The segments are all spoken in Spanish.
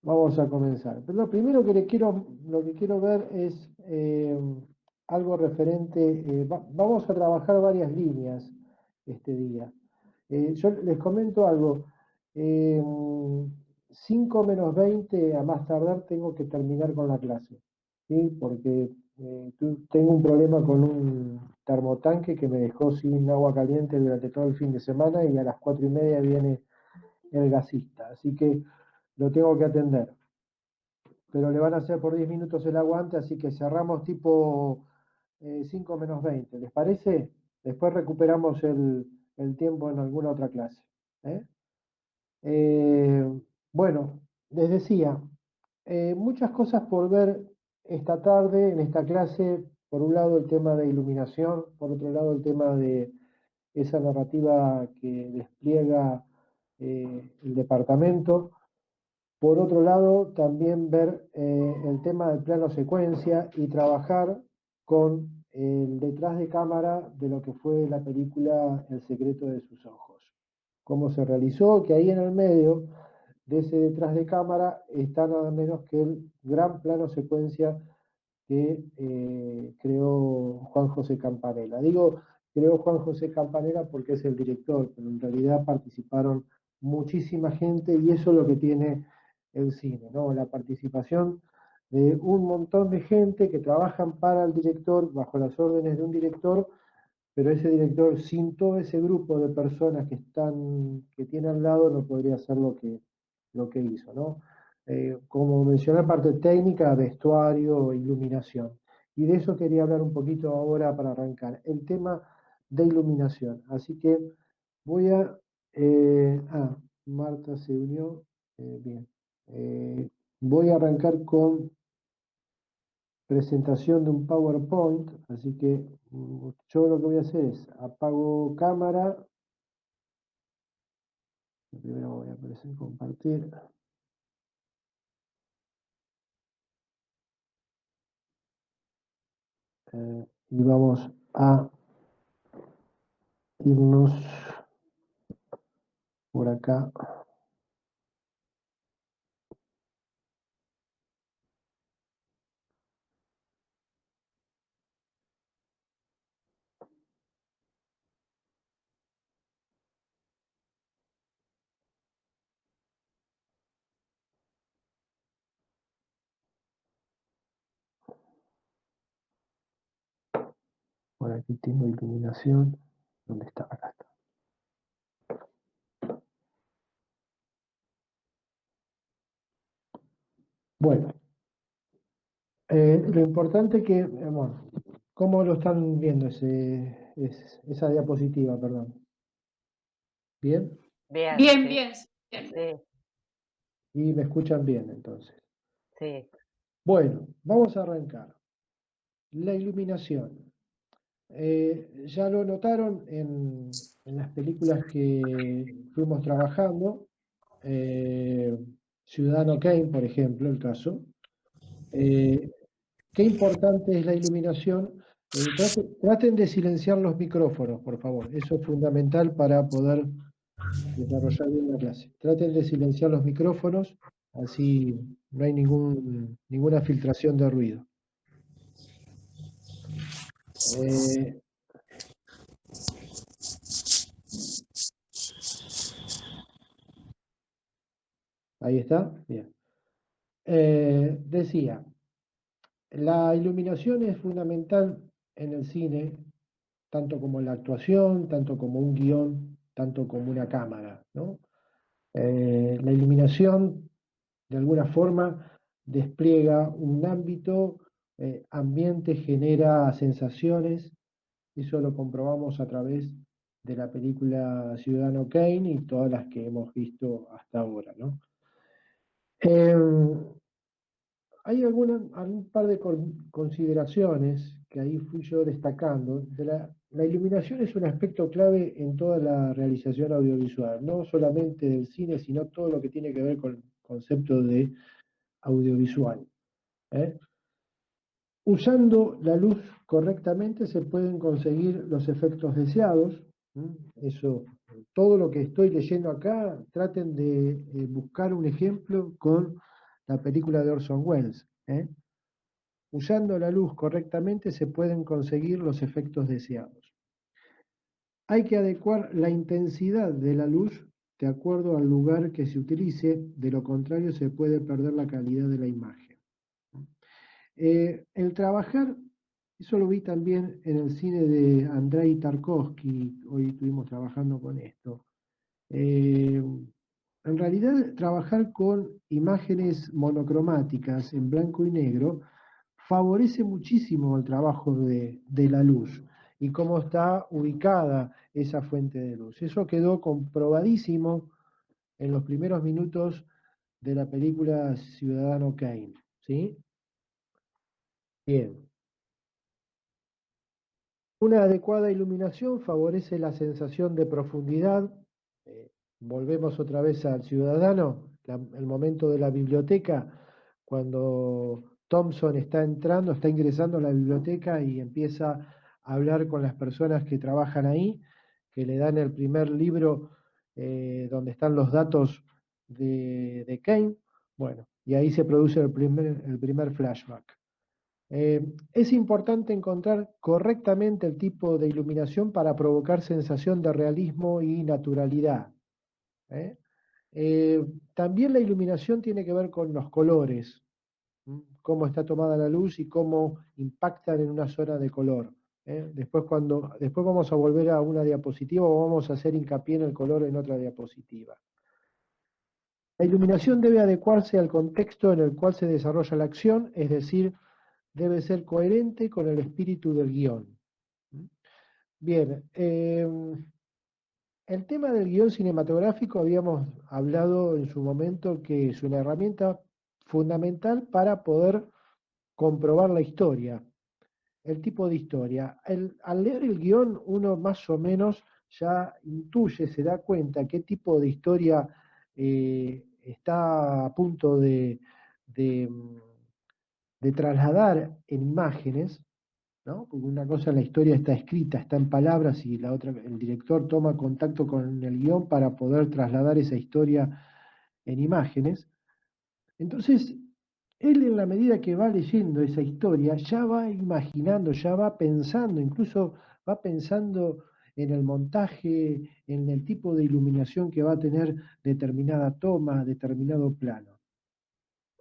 Vamos a comenzar. Pero lo primero lo que quiero ver es algo referente. Vamos a trabajar varias líneas este día. Yo les comento algo. eh, 5 menos 20 a más tardar tengo que terminar con la clase, ¿sí? Porque tengo un problema con un termotanque que me dejó sin agua caliente durante todo el fin de semana y a las 4:30 viene el gasista. Así que lo tengo que atender, pero le van a hacer por 10 minutos el aguante, así que cerramos tipo 5 menos 20. ¿Les parece? Después recuperamos el tiempo en alguna otra clase. ¿Eh? Eh, bueno, les decía, muchas cosas por ver esta tarde en esta clase. Por un lado el tema de iluminación, por otro lado el tema de esa narrativa que despliega el departamento. Por otro lado, también ver el tema del plano secuencia y trabajar con el detrás de cámara de lo que fue la película El secreto de sus ojos. Cómo se realizó, que ahí en el medio de ese detrás de cámara está nada menos que el gran plano secuencia que creó Juan José Campanella. Digo, creó Juan José Campanella porque es el director, pero en realidad participaron muchísima gente y eso es lo que tiene el cine, ¿no? La participación de un montón de gente que trabajan para el director, bajo las órdenes de un director, pero ese director sin todo ese grupo de personas que tiene al lado no podría hacer lo que hizo, ¿no? Como mencioné, parte técnica, vestuario, iluminación. Y de eso quería hablar un poquito ahora para arrancar, el tema de iluminación. Así que voy a... Marta se unió, bien. Eh, Voy a arrancar con presentación de un PowerPoint, así que yo lo que voy a hacer es apago cámara, primero voy a aparecer compartir, y vamos a irnos por acá. Por aquí tengo iluminación. ¿Dónde está? Acá está. Bueno, lo importante que, bueno, ¿cómo lo están viendo esa diapositiva, perdón? ¿Bien? Bien, Bien, sí, bien, bien. sí, Y me escuchan bien, entonces. sí. Bueno, vamos a arrancar. La iluminación. Ya lo notaron en las películas que fuimos trabajando. eh, Ciudadano Kane, por ejemplo, el caso. Eh, Qué importante es la iluminación. Traten de silenciar los micrófonos, por favor. Eso es fundamental para poder desarrollar bien la clase. Traten de silenciar los micrófonos, así no hay ninguna filtración de ruido. Eh, Ahí está. Bien. Decía, la iluminación es fundamental en el cine, tanto como la actuación, tanto como un guión, tanto como una cámara, ¿no? La iluminación, de alguna forma, despliega un ámbito, ambiente, genera sensaciones. Eso lo comprobamos a través de la película Ciudadano Kane y todas las que hemos visto hasta ahora, ¿no? Eh, Hay algún par de consideraciones que ahí fui yo destacando. La iluminación es un aspecto clave en toda la realización audiovisual, no solamente del cine, sino todo lo que tiene que ver con el concepto de audiovisual. ¿Eh? Usando la luz correctamente se pueden conseguir los efectos deseados. Eso, todo lo que estoy leyendo acá, traten de buscar un ejemplo con la película de Orson Welles. Usando la luz correctamente se pueden conseguir los efectos deseados. Hay que adecuar la intensidad de la luz de acuerdo al lugar que se utilice, de lo contrario se puede perder la calidad de la imagen. El trabajar, eso lo vi también en el cine de Andrei Tarkovsky, hoy estuvimos trabajando con esto. En realidad, trabajar con imágenes monocromáticas en blanco y negro favorece muchísimo el trabajo de la luz y cómo está ubicada esa fuente de luz. Eso quedó comprobadísimo en los primeros minutos de la película Ciudadano Kane. ¿Sí? Bien. Una adecuada iluminación favorece la sensación de profundidad. Eh, Volvemos otra vez al ciudadano, el momento de la biblioteca, cuando Thompson está entrando, está ingresando a la biblioteca y empieza a hablar con las personas que trabajan ahí, que le dan el primer libro donde están los datos de Kane. Bueno, y ahí se produce el primer flashback. Es importante encontrar correctamente el tipo de iluminación para provocar sensación de realismo y naturalidad. ¿eh? Eh, También la iluminación tiene que ver con los colores, cómo está tomada la luz y cómo impactan en una zona de color. Después vamos a volver a una diapositiva o vamos a hacer hincapié en el color en otra diapositiva. La iluminación debe adecuarse al contexto en el cual se desarrolla la acción, es decir, debe ser coherente con el espíritu del guión. Bien, el tema del guión cinematográfico habíamos hablado en su momento que es una herramienta fundamental para poder comprobar la historia, el tipo de historia. Al leer el guión uno más o menos ya intuye, se da cuenta qué tipo de historia está a punto de, de trasladar en imágenes, ¿no? Porque una cosa la historia está escrita, está en palabras y la otra, el director toma contacto con el guión para poder trasladar esa historia en imágenes. Entonces, él en la medida que va leyendo esa historia, ya va imaginando, ya va pensando, incluso va pensando en el montaje, en el tipo de iluminación que va a tener determinada toma, determinado plano,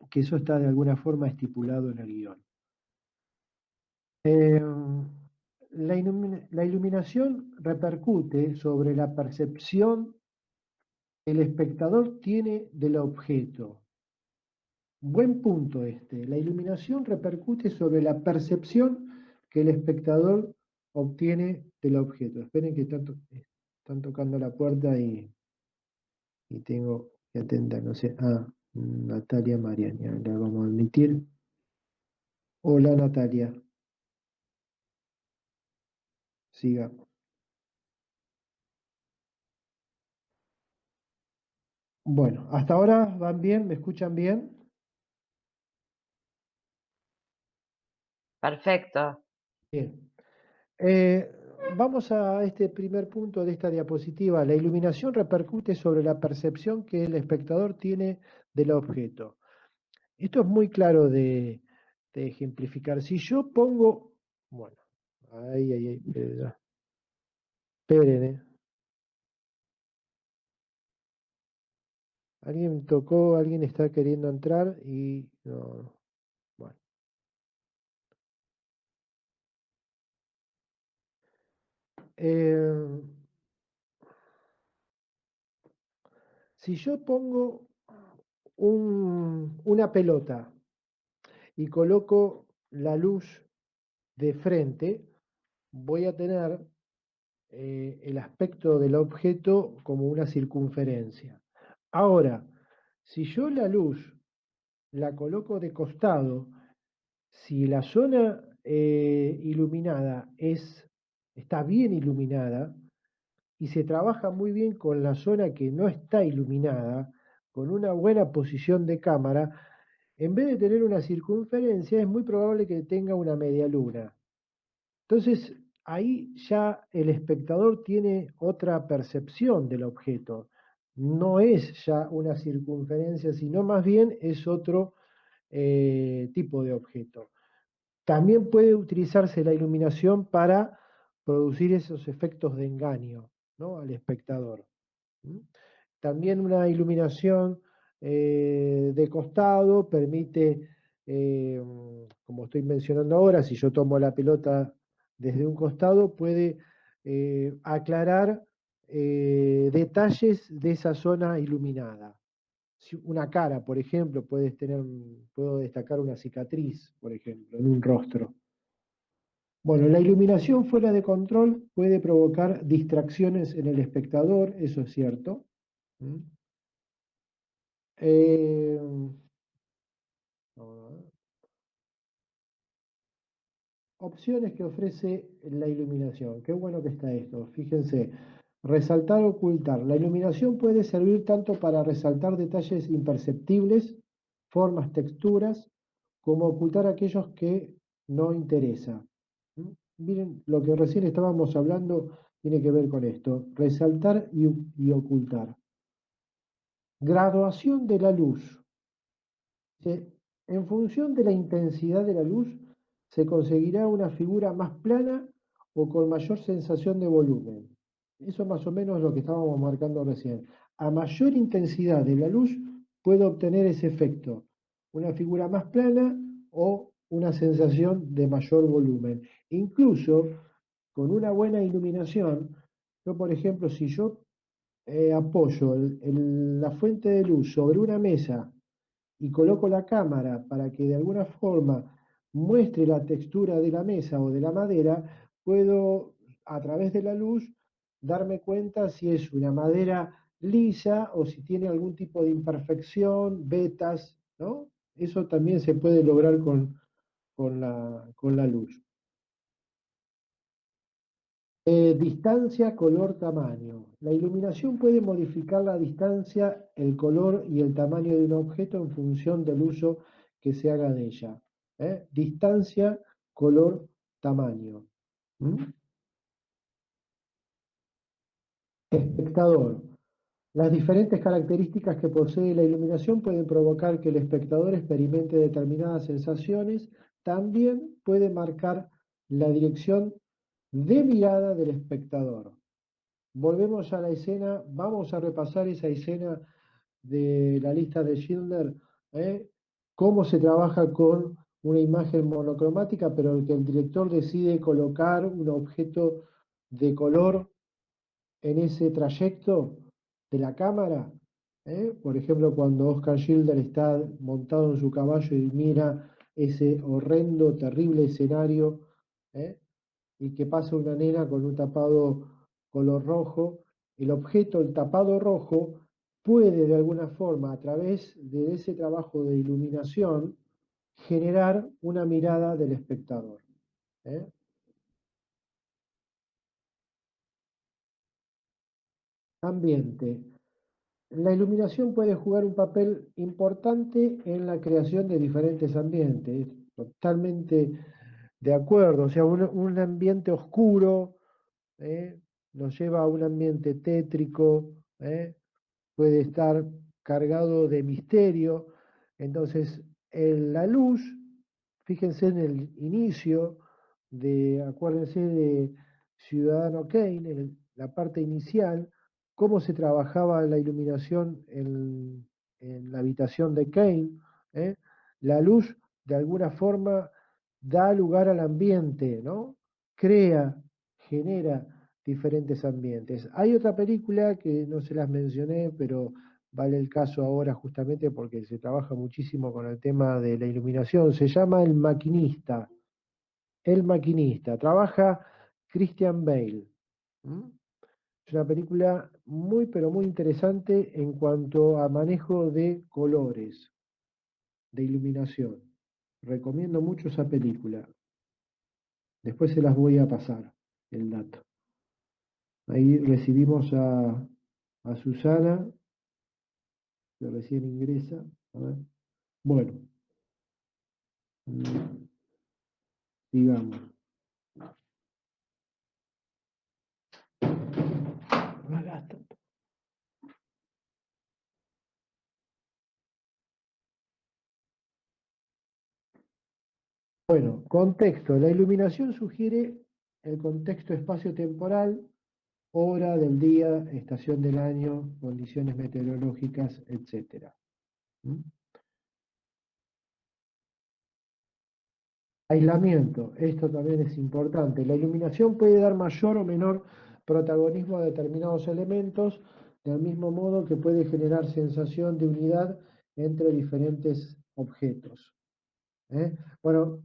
que eso está de alguna forma estipulado en el guión. Eh, la iluminación repercute sobre la percepción que el espectador tiene del objeto. Buen punto este. La iluminación repercute sobre la percepción que el espectador obtiene del objeto. Esperen que están tocando la puerta y tengo que atender, no sé. Natalia Mariani, la vamos a admitir. Hola Natalia, siga. Bueno, hasta ahora van bien, ¿me escuchan bien? Perfecto. Bien. Eh, Vamos a este primer punto de esta diapositiva. La iluminación repercute sobre la percepción que el espectador tiene del objeto. Esto es muy claro de ejemplificar. Si yo pongo, bueno, esperen, alguien tocó, alguien está queriendo entrar y no, bueno. Eh, si yo pongo una pelota y coloco la luz de frente, voy a tener el aspecto del objeto como una circunferencia. Ahora, si yo la luz la coloco de costado, si la zona iluminada está bien iluminada y se trabaja muy bien con la zona que no está iluminada, con una buena posición de cámara, en vez de tener una circunferencia, es muy probable que tenga una media luna. Entonces, ahí ya el espectador tiene otra percepción del objeto. no es ya una circunferencia, sino más bien es otro tipo de objeto. También puede utilizarse la iluminación para producir esos efectos de engaño, ¿no? Al espectador. ¿Mm? También una iluminación de costado permite, como estoy mencionando ahora, si yo tomo la pelota desde un costado, puede aclarar detalles de esa zona iluminada. Si una cara, por ejemplo, puedo destacar una cicatriz, por ejemplo, en un rostro. Bueno, la iluminación fuera de control puede provocar distracciones en el espectador, eso es cierto. ¿Mm? Eh, Opciones que ofrece la iluminación. Qué bueno que está esto. Fíjense, resaltar o ocultar. La iluminación puede servir tanto para resaltar detalles imperceptibles, formas, texturas, como ocultar aquellos que no interesa. ¿Mm? Miren, lo que recién estábamos hablando tiene que ver con esto. Resaltar y ocultar. Graduación de la luz. En función de la intensidad de la luz, se conseguirá una figura más plana o con mayor sensación de volumen. Eso más o menos es lo que estábamos marcando recién. A mayor intensidad de la luz, puedo obtener ese efecto, una figura más plana o una sensación de mayor volumen. Incluso con una buena iluminación, yo por ejemplo, si yo apoyo la fuente de luz sobre una mesa y coloco la cámara para que de alguna forma muestre la textura de la mesa o de la madera, puedo a través de la luz darme cuenta si es una madera lisa o si tiene algún tipo de imperfección, vetas, ¿no? Eso también se puede lograr con la luz. Distancia, color, tamaño. La iluminación puede modificar la distancia, el color y el tamaño de un objeto en función del uso que se haga de ella. Distancia, color, tamaño. ¿Mm? Espectador. Las diferentes características que posee la iluminación pueden provocar que el espectador experimente determinadas sensaciones. También puede marcar la dirección de mirada del espectador. Volvemos a la escena, vamos a repasar esa escena de la lista de Schindler, ¿eh? Cómo se trabaja con una imagen monocromática, pero que el director decide colocar un objeto de color en ese trayecto de la cámara. Por ejemplo, cuando Oscar Schindler está montado en su caballo y mira ese horrendo, terrible escenario, ¿eh? Y que pasa una nena con un tapado color rojo, el objeto, el tapado rojo, puede de alguna forma, a través de ese trabajo de iluminación, generar una mirada del espectador. ¿Eh? Ambiente. La iluminación puede jugar un papel importante en la creación de diferentes ambientes. Totalmente de acuerdo. O sea, un ambiente oscuro, ¿eh? Nos lleva a un ambiente tétrico, ¿eh? Puede estar cargado de misterio. Entonces, la luz, fíjense en el inicio acuérdense de Ciudadano Kane, en la parte inicial, cómo se trabajaba la iluminación en la habitación de Kane. ¿Eh? La luz, de alguna forma, da lugar al ambiente, ¿no? Crea, genera diferentes ambientes. Hay otra película que no se las mencioné, pero vale el caso ahora justamente porque se trabaja muchísimo con el tema de la iluminación. Se llama El Maquinista. El Maquinista. Trabaja Christian Bale. ¿Mm? Es una película muy, pero muy interesante en cuanto a manejo de colores, de iluminación. Recomiendo mucho esa película. Después se las voy a pasar, el dato. Ahí recibimos a Susana, que recién ingresa. A ver. Bueno, digamos. Bueno, contexto. La iluminación sugiere el contexto espacio-temporal, hora del día, estación del año, condiciones meteorológicas, etc. ¿Mm? Aislamiento, esto también es importante. La iluminación puede dar mayor o menor protagonismo a determinados elementos, del mismo modo que puede generar sensación de unidad entre diferentes objetos. ¿Eh? Bueno,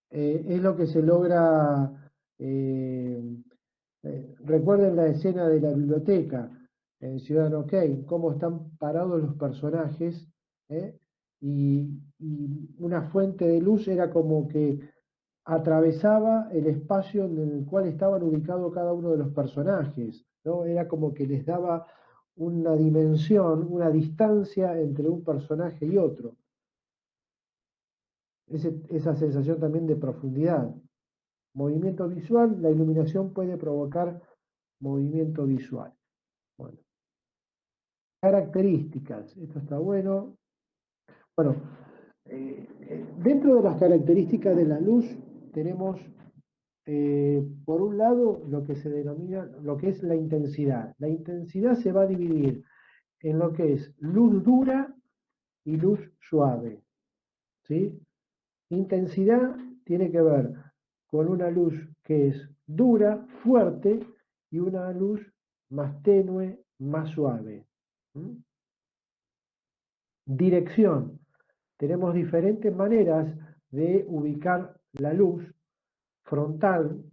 es lo que se logra, eh, recuerden la escena de la biblioteca en Ciudadano Kane, cómo están parados los personajes, ¿eh? Y una fuente de luz era como que atravesaba el espacio en el cual estaban ubicados cada uno de los personajes, ¿no? Era como que les daba una dimensión, una distancia entre un personaje y otro. Esa sensación también de profundidad. Movimiento visual, la iluminación puede provocar movimiento visual. Bueno, características, esto está bueno. Bueno, dentro de las características de la luz tenemos, por un lado, lo que se denomina, lo que es la intensidad. La intensidad se va a dividir en lo que es luz dura y luz suave, ¿sí? Intensidad tiene que ver con una luz que es dura, fuerte, y una luz más tenue, más suave. ¿Mm? Dirección. Tenemos diferentes maneras de ubicar la luz: frontal,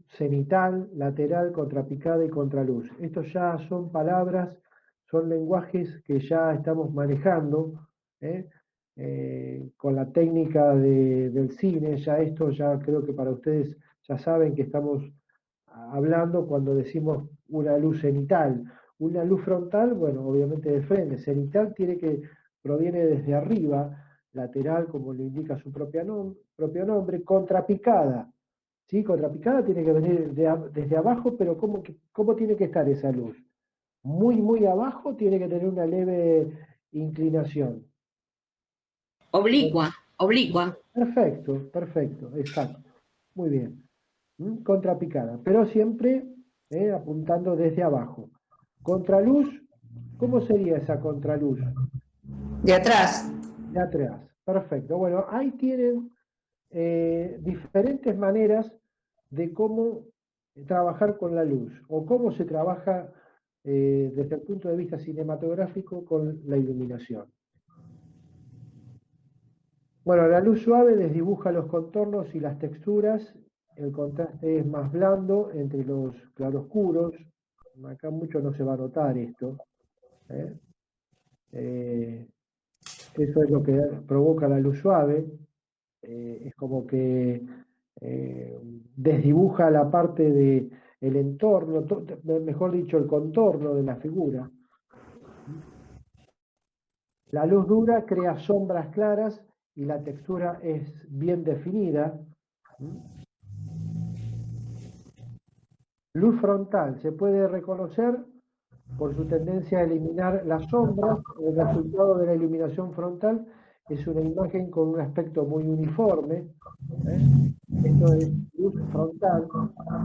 cenital, lateral, contrapicada y contraluz. Estos ya son palabras, son lenguajes que ya estamos manejando, ¿eh? Con la técnica del cine. Ya esto, ya creo que para ustedes ya saben que estamos hablando cuando decimos una luz cenital. Una luz frontal, bueno, obviamente de frente. Cenital proviene desde arriba, lateral, como le indica su propio nombre, contrapicada. ¿Sí? Contrapicada tiene que venir desde abajo, pero ¿cómo tiene que estar esa luz? Muy, muy abajo, tiene que tener una leve inclinación. Oblicua, oblicua. Perfecto, perfecto, exacto. Muy bien. Contrapicada, pero siempre apuntando desde abajo. Contraluz, ¿cómo sería esa contraluz? De atrás. De atrás. Perfecto. Bueno, ahí tienen diferentes maneras de cómo trabajar con la luz o cómo se trabaja desde el punto de vista cinematográfico con la iluminación. Bueno, la luz suave desdibuja los contornos y las texturas. El contraste es más blando entre los claroscuros. Acá mucho no se va a notar esto. ¿eh? Eso es lo que provoca la luz suave. Es como que desdibuja la parte de el entorno, mejor dicho, el contorno de la figura. La luz dura crea sombras claras y la textura es bien definida. Luz frontal se puede reconocer por su tendencia a eliminar las sombras. El resultado de la iluminación frontal es una imagen con un aspecto muy uniforme. ¿eh? Esto es luz frontal.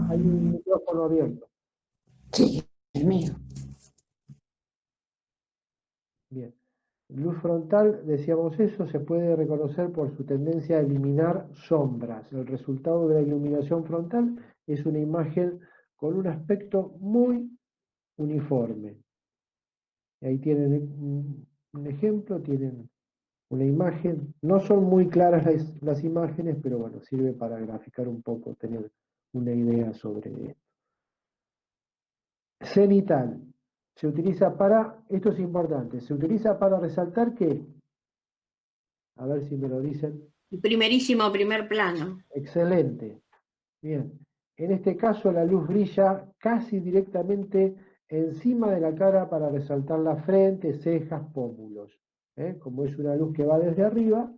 Hay un micrófono abierto. Sí, el mío. Bien. Luz frontal, decíamos eso, se puede reconocer por su tendencia a eliminar sombras. El resultado de la iluminación frontal es una imagen con un aspecto muy uniforme. Ahí tienen un ejemplo, tienen una imagen. No son muy claras las imágenes, pero bueno, sirve para graficar un poco, tener una idea sobre esto. Cenital. Se utiliza para, esto es importante, se utiliza para resaltar que, a ver si me lo dicen. Primerísimo primer plano. Excelente. Bien. En este caso la luz brilla casi directamente encima de la cara para resaltar la frente, cejas, pómulos. Como es una luz que va desde arriba,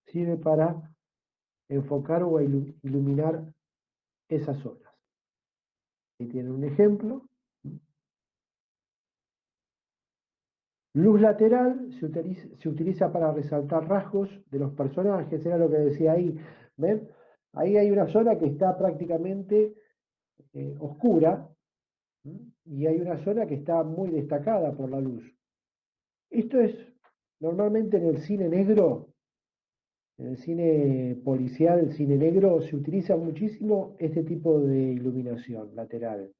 sirve para enfocar o iluminar esas zonas. Ahí tienen un ejemplo. Luz lateral se utiliza para resaltar rasgos de los personajes, era lo que decía ahí. ¿Ven? Ahí hay una zona que está prácticamente oscura, ¿m? Y hay una zona que está muy destacada por la luz. Esto es normalmente en el cine negro, en el cine policial, el cine negro, se utiliza muchísimo este tipo de iluminación lateral.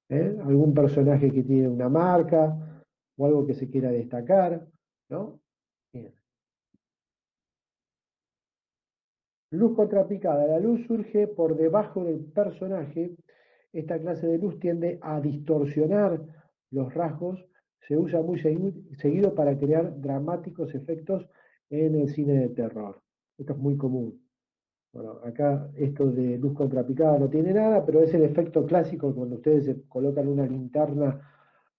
Algún personaje que tiene una marca o algo que se quiera destacar, ¿no? Bien. Luz contrapicada. La luz surge por debajo del personaje. Esta clase de luz tiende a distorsionar los rasgos. Se usa muy seguido para crear dramáticos efectos en el cine de terror. Esto es muy común. Bueno, acá esto de luz contrapicada no tiene nada, pero es el efecto clásico cuando ustedes se colocan una linterna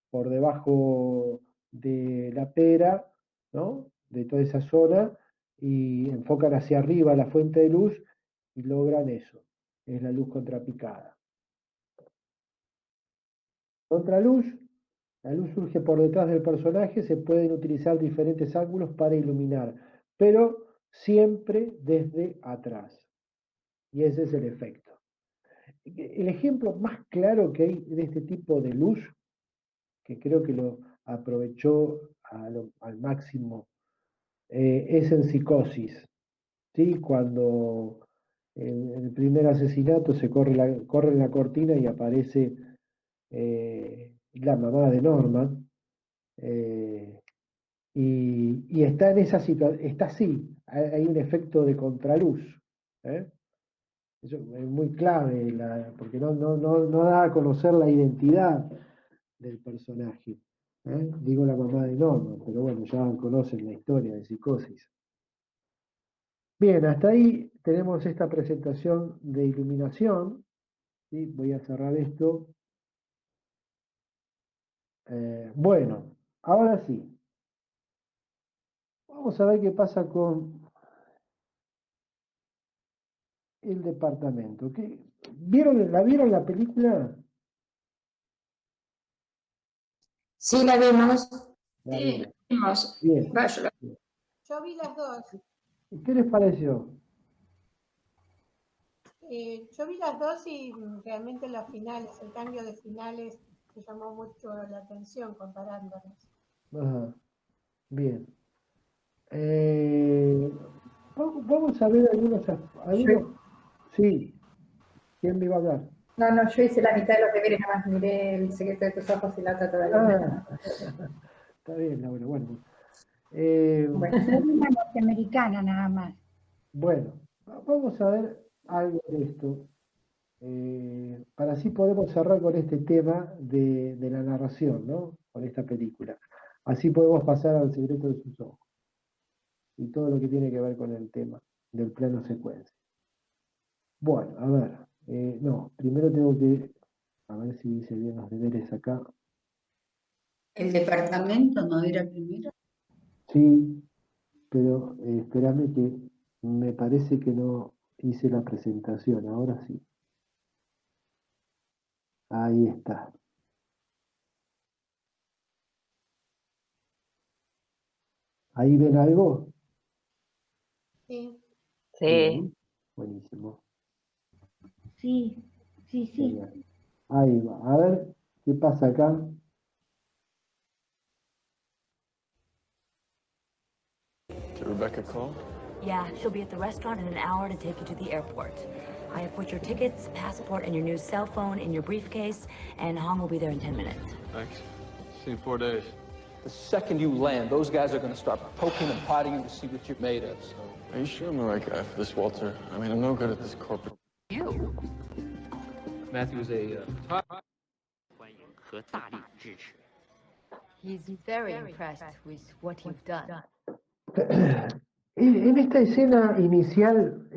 por debajo de la pera, ¿no? De toda esa zona, y enfocan hacia arriba la fuente de luz y logran eso. Es la luz contrapicada. Contraluz, la luz surge por detrás del personaje, se pueden utilizar diferentes ángulos para iluminar, pero siempre desde atrás. Y ese es el efecto. El ejemplo más claro que hay de este tipo de luz, que creo que lo aprovechó al máximo, es en Psicosis, ¿sí? Cuando en el primer asesinato se corre la cortina y aparece la mamá de Norman, y está en esa situación, está así, hay un efecto de contraluz. ¿eh? Eso es muy clave, porque no da a conocer la identidad del personaje. Digo la mamá de Norman, pero bueno, ya conocen la historia de Psicosis. Bien, hasta ahí tenemos esta presentación de iluminación. ¿Sí? Voy a cerrar esto. Bueno, ahora sí. Vamos a ver qué pasa con el departamento. ¿La vieron la película? Sí, la vimos. La Sí, vieron. lo vimos. Bien. Va, yo la- Yo vi las dos. ¿Y qué les pareció? Yo vi las dos y realmente los finales, el cambio de finales me llamó mucho la atención comparándolas. Ajá. Bien. Vamos a ver algunos. Sí, ¿quién me iba a hablar? No, yo hice la mitad de los deberes, nada más miré El secreto de tus ojos y la otra todavía. Ah, está bien, Laura. Bueno, Bueno, Una norteamericana nada más. bueno, vamos a ver algo de esto. Para así podemos cerrar con este tema de la narración, ¿no? Con esta película. Así podemos pasar al secreto de sus ojos y todo lo que tiene que ver con el tema del plano secuencia. Bueno, a ver, no, primero tengo que, a ver si hice bien los deberes acá. El departamento no era primero. Sí, pero espérame que me parece que no hice la presentación, ahora sí. Ahí está. ¿Ahí ven algo? Sí. Bien, buenísimo. Sí, sí. Genial. Ahí va. A ver qué pasa acá. Did Rebecca call? Yeah, she'll be at the restaurant in an hour to take you to the airport. I have put your tickets, passport, and your new cell phone in your briefcase, and Hong will be there in 10 minutes. Thanks. See you in 4 days. The second you land, those guys are going to start poking and prodding you to see what you're made of, so... Are you sure I'm the right guy for this, Walter? I mean, I'm no good at this corporate... You? Matthew is a He's very impressed with what you've done. En esta escena inicial,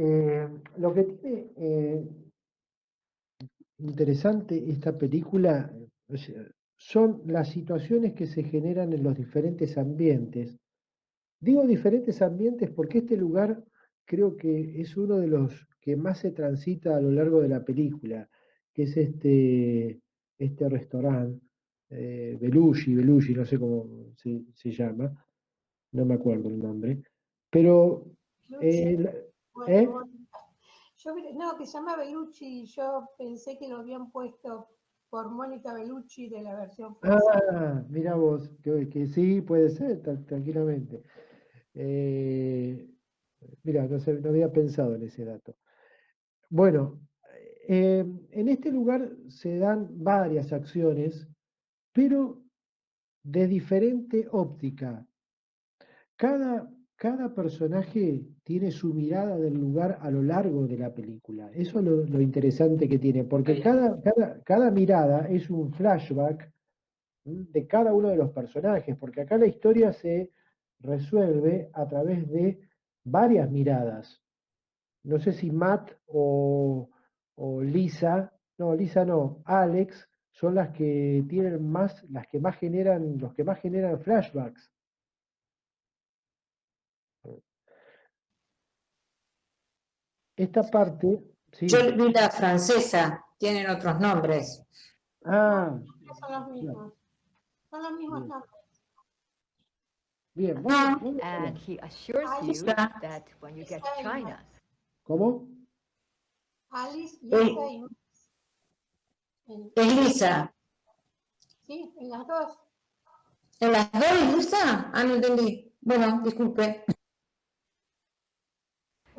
lo que tiene interesante esta película, o sea, son las situaciones que se generan en los diferentes ambientes. Digo diferentes ambientes porque este lugar creo que es uno de los que más se transita a lo largo de la película, que es este restaurante, Belushi, no sé cómo se llama, no me acuerdo el nombre, pero... Luchi, ¿eh? no, que se llama Bellucci, yo pensé que lo habían puesto por Mónica Bellucci de la versión francesa. Ah, mira vos, que sí, puede ser, tranquilamente. Mira, no sé, no había pensado en ese dato. Bueno, en este lugar se dan varias acciones, pero de diferente óptica. Cada personaje tiene su mirada del lugar a lo largo de la película. Eso es lo interesante que tiene, porque cada mirada es un flashback de cada uno de los personajes, porque acá la historia se resuelve a través de varias miradas. No sé si Matt o Lisa, no, Lisa no, Alex son las que tienen más, las que más generan, los que más generan flashbacks. Esta parte, sí. Yo vi la francesa, tienen otros nombres. Ah, Son los mismos. Son los mismos bien. nombres. Bien, Ah, vamos a And ver. he assures Ahí you está. that when you get Lisa to y China, Max. ¿Cómo? Alice, Lisa y Max. Es Lisa. Sí, en las dos. ¿En las dos es Lisa? Ah, no entendí. Bueno, disculpe.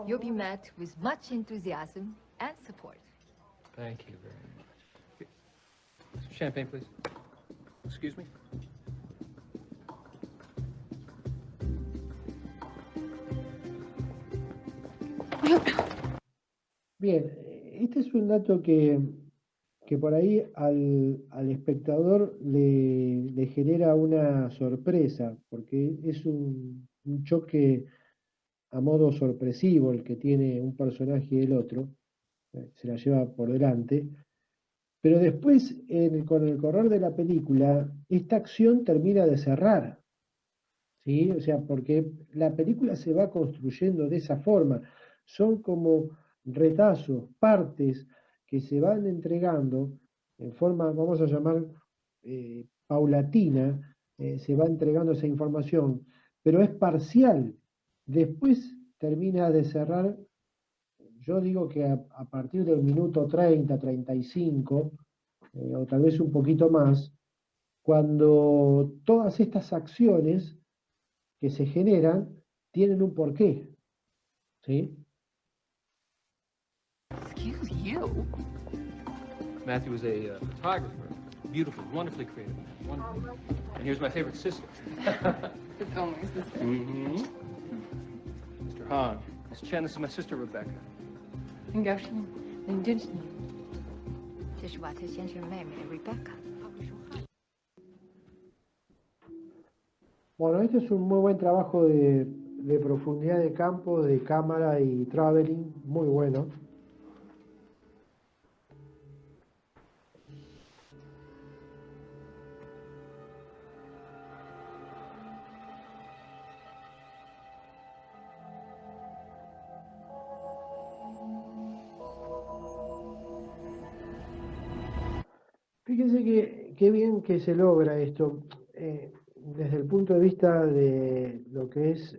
you'll be met with much enthusiasm and support. Thank you very much. Some champagne, please. Excuse me? Bien, este es un dato que por ahí al espectador le genera una sorpresa, porque es un choque a modo sorpresivo el que tiene un personaje y el otro, se la lleva por delante, pero después, con el correr de la película, esta acción termina de cerrar, ¿sí? O sea, porque la película se va construyendo de esa forma, son como retazos, partes que se van entregando en forma, vamos a llamar, paulatina, se va entregando esa información, pero es parcial. Después termina de cerrar, yo digo que a partir del minuto 30, 35, o tal vez un poquito más, cuando todas estas acciones que se generan tienen un porqué, ¿sí? Excuse you. Matthew was a photographer. Beautiful, wonderfully creative. Wonderful. And here's my favorite sister. Mm-hmm. Mr. Hahn. Miss Chen, this is my sister, Rebecca. 这是瓦特先生妹妹 Rebecca。 Bueno, este es un muy buen trabajo de profundidad de campo, de cámara y traveling, muy bueno. Fíjense que qué bien que se logra esto, desde el punto de vista de lo que es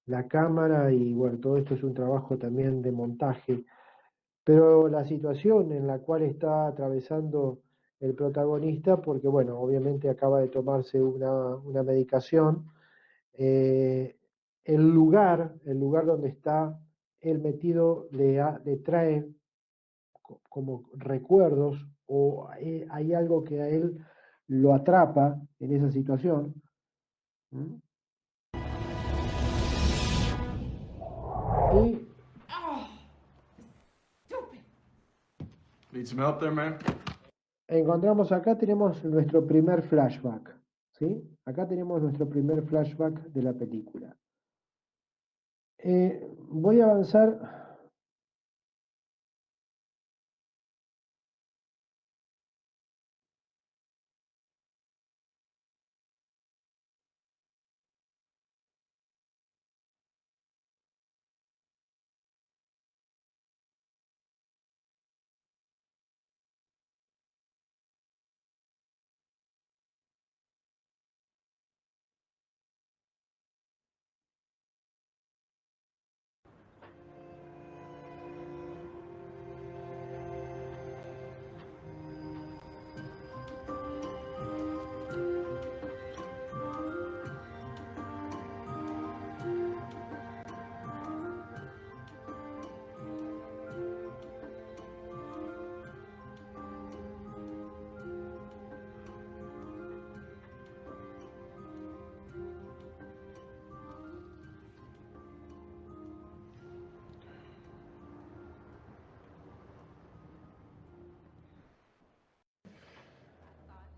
la cámara y bueno, todo esto es un trabajo también de montaje, pero la situación en la cual está atravesando el protagonista, porque bueno, obviamente acaba de tomarse una medicación, eh, el lugar donde está él metido le trae como recuerdos o hay algo que a él lo atrapa en esa situación. ¿Mm? Y Need some help there, man? encontramos acá, tenemos nuestro primer flashback, ¿sí? Acá tenemos nuestro primer flashback de la película. Voy a avanzar.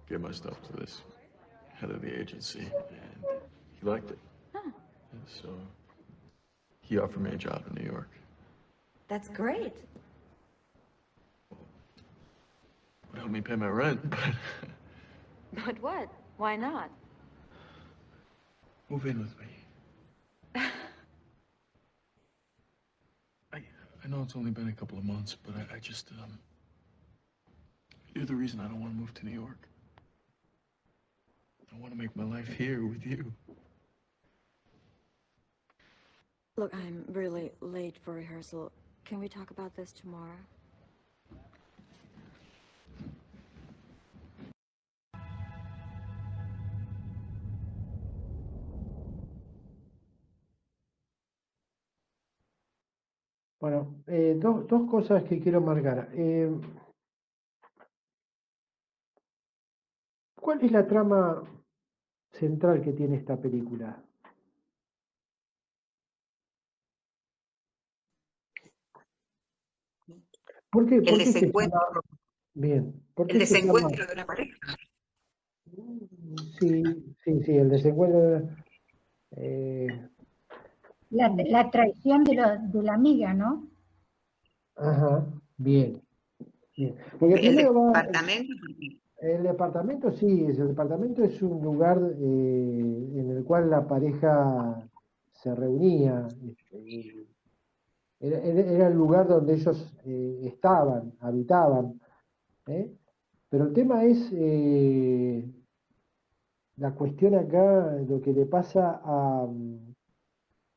gave my stuff to this head of the agency, and he liked it. Huh. And so he offered me a job in New York. That's great. Would help me pay my rent, but But what? Why not? move in with me. I know it's only been a couple of months, but I just, you're the reason I don't want to move to New York. I want to make my life here with you. Look, I'm really late for rehearsal. Can we talk about this tomorrow? Bueno, dos cosas que quiero marcar. ¿Cuál es la trama central que tiene esta película? ¿Por qué, El por qué se desencuentro, llama? Bien, ¿por el qué se llama? desencuentro de una pareja. Sí, sí, el desencuentro. eh, La traición de la amiga, ¿no? ajá, bien, bien. Porque El primero va, departamento, el departamento, sí, el departamento es un lugar en el cual la pareja se reunía. Era el lugar donde ellos estaban, habitaban. ¿Eh? Pero el tema es la cuestión acá, lo que le pasa a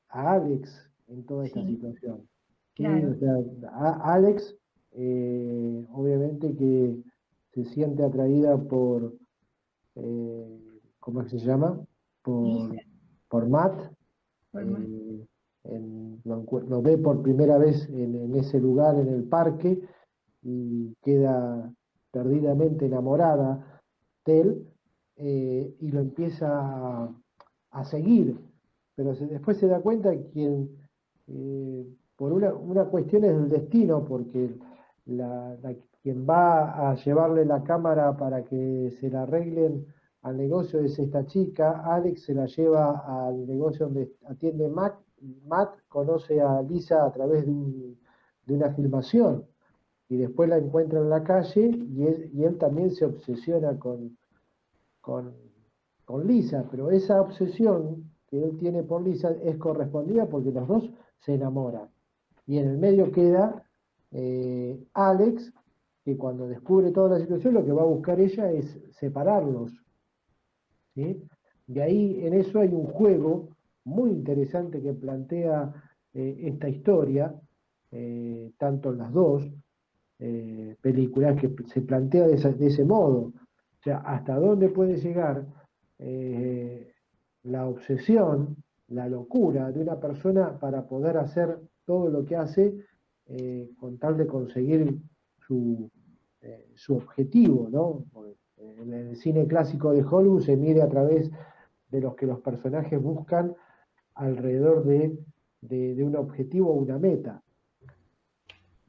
Alex en toda esta Sí, situación. ¿Sí? claro. O sea, Alex, obviamente que se siente atraída por, ¿cómo es que se llama? Por, Lisa, por Matt. por más. Lo ve por primera vez en ese lugar, en el parque, y queda perdidamente enamorada de él, y lo empieza a seguir, pero después se da cuenta que por una cuestión es del destino, porque quien va a llevarle la cámara para que se la arreglen al negocio es esta chica. Alex se la lleva al negocio donde atiende Matt, y Matt conoce a Lisa a través de una filmación, y después la encuentra en la calle, y él también se obsesiona con, con Lisa, pero esa obsesión que él tiene por Lisa es correspondida porque los dos se enamoran. Y en el medio queda Alex, que cuando descubre toda la situación lo que va a buscar ella es separarlos. ¿Sí? Y ahí en eso hay un juego muy interesante que plantea esta historia, tanto en las dos películas, que se plantea de ese modo. O sea, hasta dónde puede llegar la obsesión, la locura de una persona para poder hacer todo lo que hace con tal de conseguir su objetivo, ¿no? Porque en el cine clásico de Hollywood se mide a través de los que los personajes buscan alrededor de un objetivo o una meta.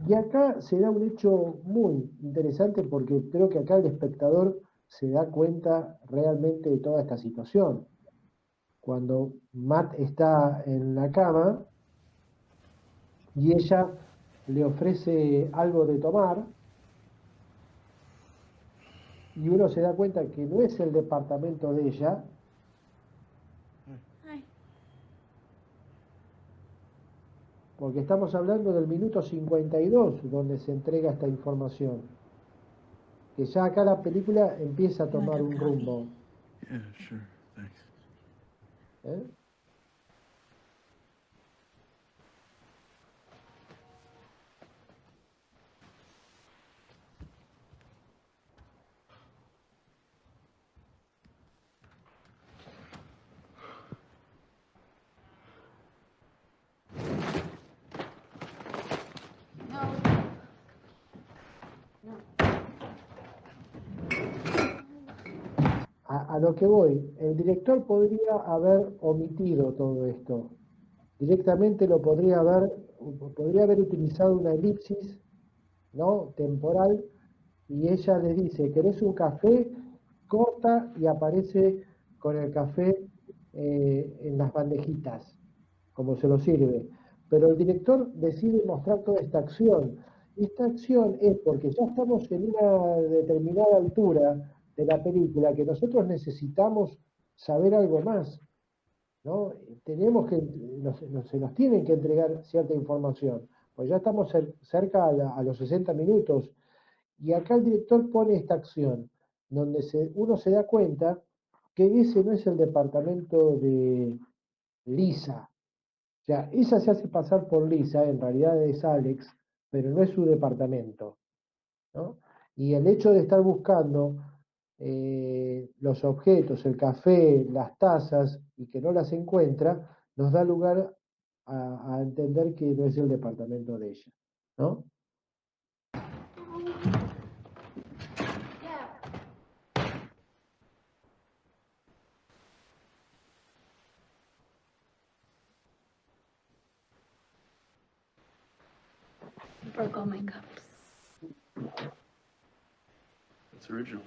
Y acá se da un hecho muy interesante, porque creo que acá el espectador se da cuenta realmente de toda esta situación. Cuando Matt está en la cama y ella le ofrece algo de tomar, y uno se da cuenta que no es el departamento de ella, porque estamos hablando del minuto 52 donde se entrega esta información, que ya acá la película empieza a tomar un rumbo. Yeah, sure, thanks. ¿Eh? A lo que voy, el director podría haber omitido todo esto. Directamente podría haber utilizado una elipsis, ¿no?, temporal, y ella le dice: ¿querés un café? corta y aparece con el café en las bandejitas, como se lo sirve. Pero el director decide mostrar toda esta acción. Y esta acción es porque ya estamos en una determinada altura de la película que nosotros necesitamos saber algo más, ¿no? Tenemos que, se nos tienen que entregar cierta información, pues ya estamos cerca a los 60 minutos y acá el director pone esta acción, donde uno se da cuenta que ese no es el departamento de Lisa. O sea, ella se hace pasar por Lisa, en realidad es Alex, pero no es su departamento, ¿no? Y el hecho de estar buscando los objetos, el café, las tazas, y que no las encuentra, nos da lugar a entender que no es el departamento de ella, ¿no? Broke all my cups. It's original.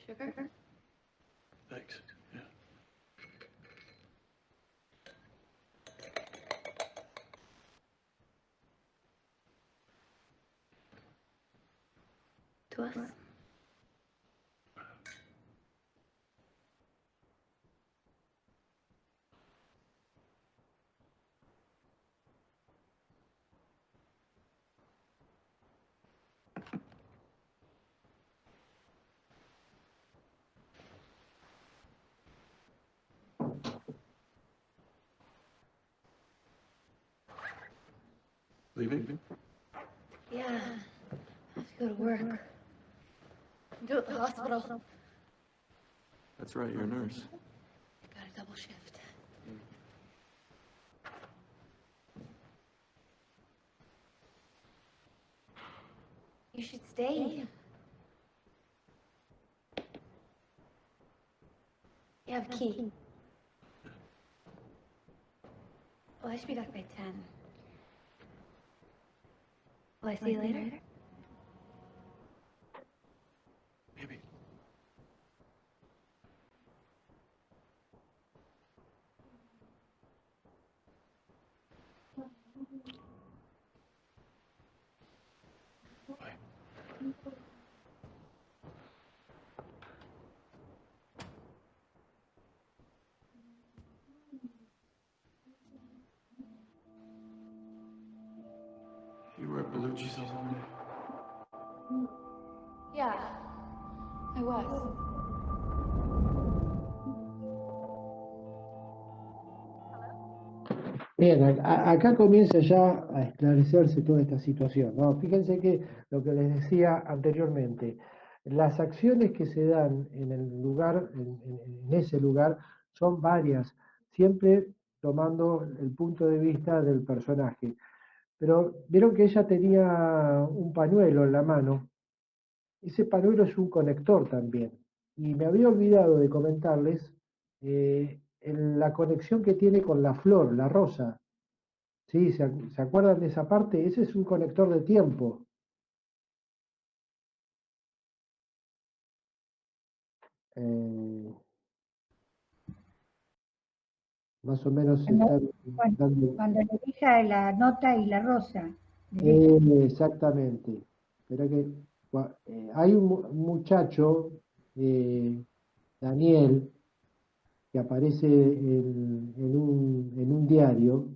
Sugar? Thanks. Yeah. To us? Leaving? Yeah. I have to go to work. Do it at the hospital. That's right, you're a nurse. Got a double shift. You should stay. You have a key. Well, I should be back by 10. Will I see you later? Maybe. Bye. You were at Bellucci's all Sunday? Yeah, I was. Bien, acá comienza ya a esclarecerse toda esta situación, ¿no? Fíjense que lo que les decía anteriormente, las acciones que se dan en el lugar, en ese lugar, son varias, siempre tomando el punto de vista del personaje. Pero vieron que ella tenía un pañuelo en la mano. Ese pañuelo es un conector también. Y me había olvidado de comentarles la conexión que tiene con la flor, la rosa. ¿Sí? ¿Se acuerdan de esa parte? Ese es un conector de tiempo. Eh, Más o menos se Cuando, están cuando, dando. cuando le deja la nota y la rosa. Exactamente. Pero que hay un muchacho, Daniel, que aparece en un diario.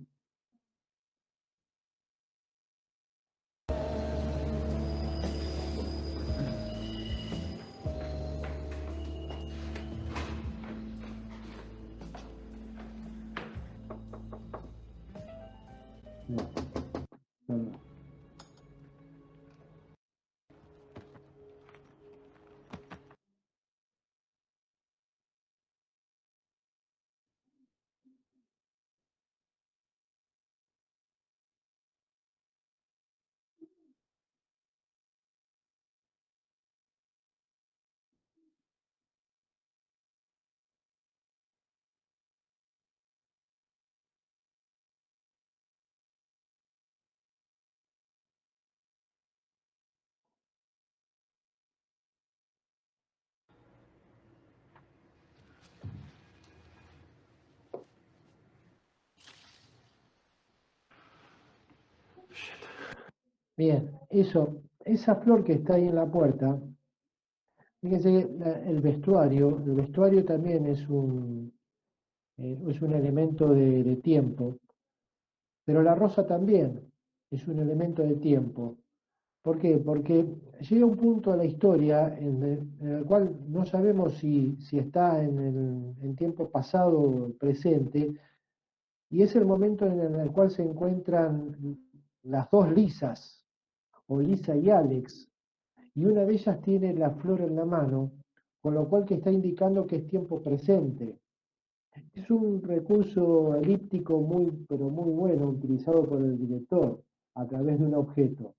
No, no, no. Bien, esa flor que está ahí en la puerta, fíjense que el vestuario también es un elemento de tiempo, pero la rosa también es un elemento de tiempo. ¿Por qué? Porque llega un punto a la historia en el cual no sabemos si está en tiempo pasado o presente, y es el momento en el cual se encuentran las dos Lisas, o Lisa y Alex, y una de ellas tiene la flor en la mano, con lo cual que está indicando que es tiempo presente. Es un recurso elíptico pero muy bueno, utilizado por el director a través de un objeto.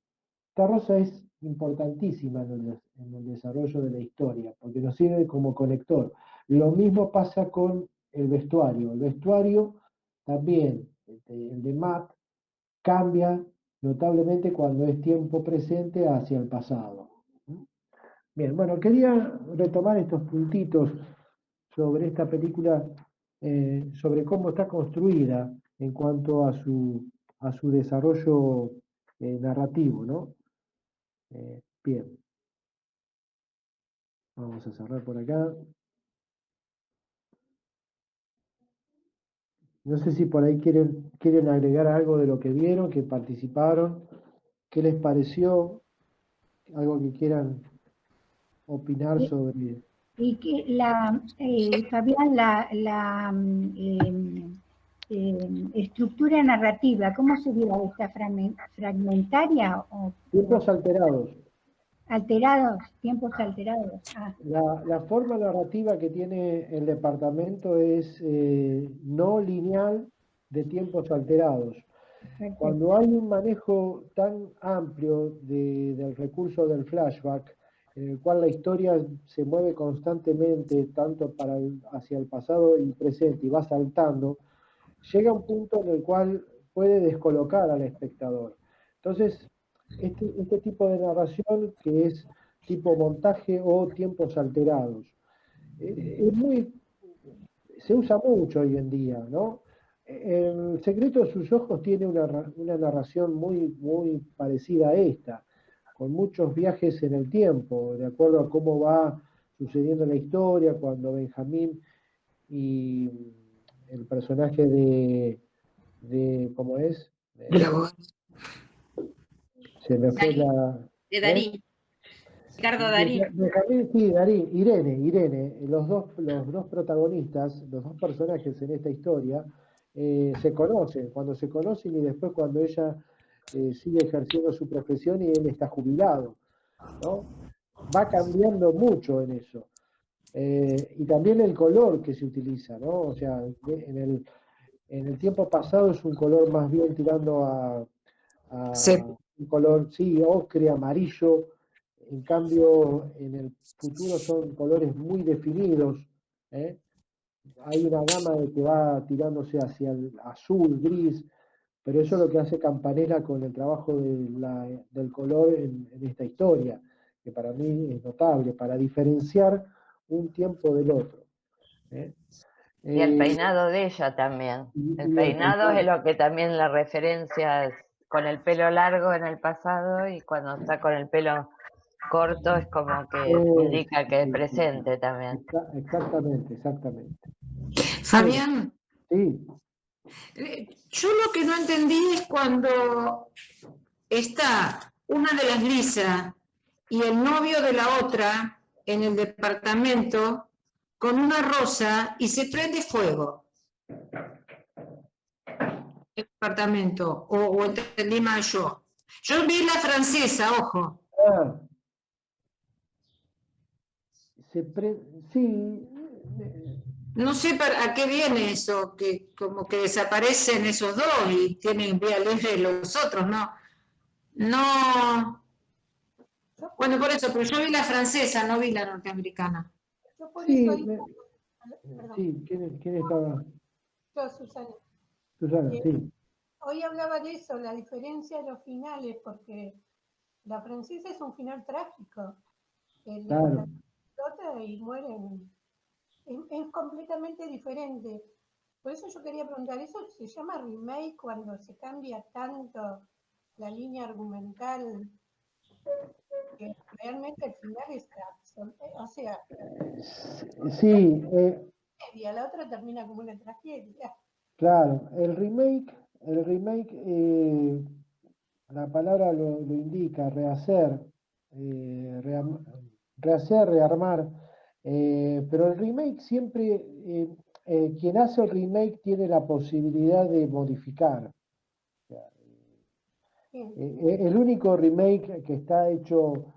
Esta rosa es importantísima en el desarrollo de la historia, porque nos sirve como conector. Lo mismo pasa con el vestuario. El vestuario también, el de Matt, cambia notablemente cuando es tiempo presente hacia el pasado. Bien, bueno, quería retomar estos puntitos sobre esta película, sobre cómo está construida en cuanto a su desarrollo narrativo, ¿no? Bien, vamos a cerrar por acá. No sé si por ahí quieren agregar algo de lo que vieron, que participaron, qué les pareció, algo que quieran opinar sobre. Y que Fabián, estructura narrativa, ¿cómo sería esta fragmentaria o Tiempos alterados. alterados, tiempos alterados? Ah, La forma narrativa que tiene el departamento es no lineal de tiempos alterados. perfecto. Cuando hay un manejo tan amplio del recurso del flashback, en el cual la historia se mueve constantemente, tanto hacia el pasado y presente, y va saltando, llega un punto en el cual puede descolocar al espectador. Entonces, este tipo de narración, que es tipo montaje o tiempos alterados, se usa mucho hoy en día, ¿no? El secreto de sus ojos tiene una narración muy parecida a esta, con muchos viajes en el tiempo, de acuerdo a cómo va sucediendo la historia, cuando Benjamín y el personaje ¿cómo es? Se me fue Darín, la... de Darín. Ricardo Darín. Benjamín, sí, Darín, Irene, los dos protagonistas, los dos personajes en esta historia, se conocen, cuando se conocen y después cuando ella sigue ejerciendo su profesión y él está jubilado, ¿no? Va cambiando mucho en eso. Y también el color que se utiliza, ¿no? O sea, en el tiempo pasado es un color más bien tirando a un color, sí, ocre, amarillo. En cambio, en el futuro son colores muy definidos, ¿eh? Hay una gama de que va tirándose hacia el azul, gris, pero eso es lo que hace Campanella con el trabajo del color en esta historia, que para mí es notable, para diferenciar un tiempo del otro, ¿eh? Y el peinado de ella también. El peinado es lo que también la referencia es con el pelo largo en el pasado y cuando está con el pelo corto es como que indica que es presente también. Exactamente. Fabián, Sí. yo lo que no entendí es cuando está una de las Lisa y el novio de la otra en el departamento con una rosa y se prende fuego. El departamento, o entendí mal yo. Yo vi la francesa, ojo. Ah, sí. No sé a qué viene eso, que como que desaparecen esos dos y tienen vía libre los otros, ¿no? No. Bueno, por eso, pero yo vi la francesa, no vi la norteamericana. Yo por Sí, eso ahí, perdón, sí, ¿quién estaba? yo, Susana. Susana, sí. Hoy hablaba de eso, la diferencia de los finales, porque la francesa es un final trágico. El Claro. explota y mueren. Es completamente diferente. Por eso yo quería preguntar, ¿eso se llama remake cuando se cambia tanto la línea argumental, que realmente al final es, o sea, Sí, la otra termina como una tragedia. claro, el remake, la palabra lo indica, rehacer, rehacer, rearmar, pero el remake siempre, quien hace el remake tiene la posibilidad de modificar. El único remake que está hecho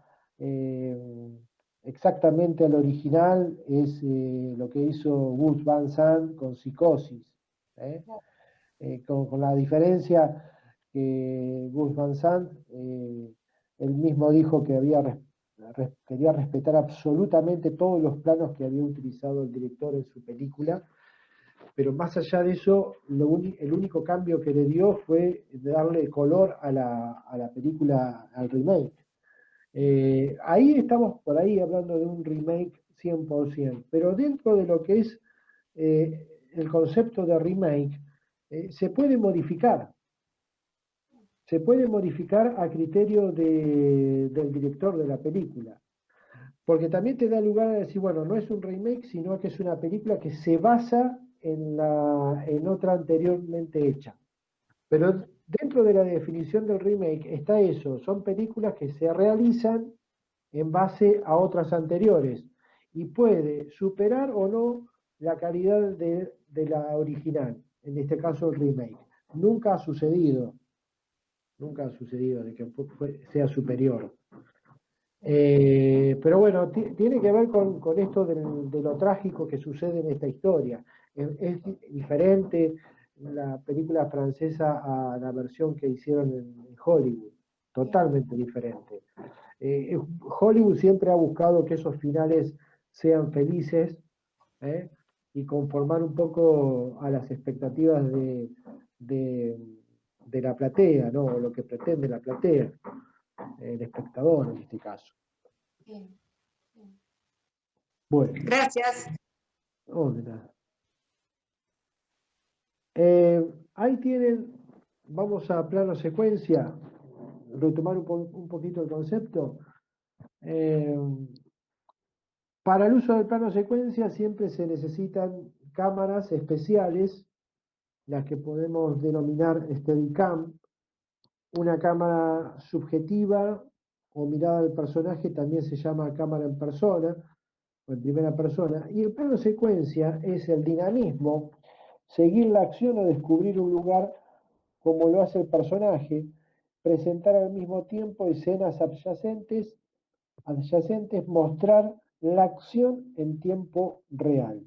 exactamente al original es lo que hizo Gus Van Sant con Psicosis. ¿eh? Con la diferencia que Gus Van Sant, él mismo dijo que quería respetar absolutamente todos los planos que había utilizado el director en su película, pero más allá de eso, el único cambio que le dio fue darle color a la película, al remake. Ahí estamos por ahí hablando de un remake 100%, pero dentro de lo que es el concepto de remake, se puede modificar. Se puede modificar a criterio del director de la película. Porque también te da lugar a decir, bueno, no es un remake, sino que es una película que se basa en otra anteriormente hecha. Pero dentro de la definición del remake está eso, son películas que se realizan en base a otras anteriores y puede superar o no la calidad de la original, en este caso el remake. Nunca ha sucedido de que sea superior. Pero bueno, tiene que ver con esto de lo trágico que sucede en esta historia. Es diferente la película francesa a la versión que hicieron en Hollywood, totalmente diferente. Hollywood siempre ha buscado que esos finales sean felices, ¿eh? Y conformar un poco a las expectativas de la platea, ¿no? O lo que pretende la platea, el espectador en este caso. Bien. Bueno. Gracias. De nada. Ahí tienen, vamos a plano secuencia, retomar un poquito el concepto. Para el uso del plano secuencia siempre se necesitan cámaras especiales, las que podemos denominar Steadicam, una cámara subjetiva o mirada del personaje también se llama cámara en persona o en primera persona, y el plano secuencia es el dinamismo, seguir la acción o descubrir un lugar como lo hace el personaje, presentar al mismo tiempo escenas adyacentes, mostrar la acción en tiempo real.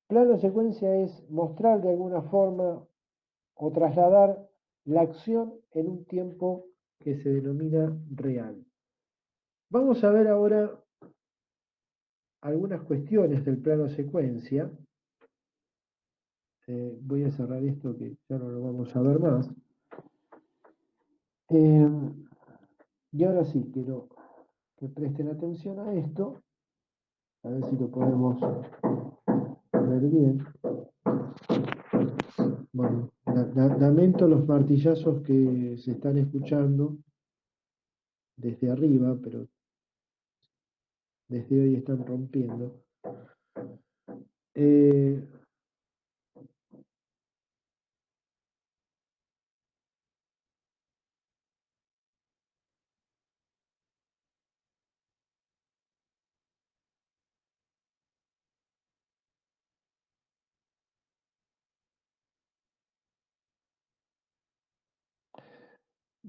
Plano secuencia es mostrar de alguna forma o trasladar la acción en un tiempo que se denomina real. Vamos a ver ahora algunas cuestiones del plano secuencia. Voy a cerrar esto que ya no lo vamos a ver más. Y ahora sí, quiero que presten atención a esto, a ver si lo podemos ver bien. Bueno, lamento los martillazos que se están escuchando desde arriba, pero desde hoy están rompiendo.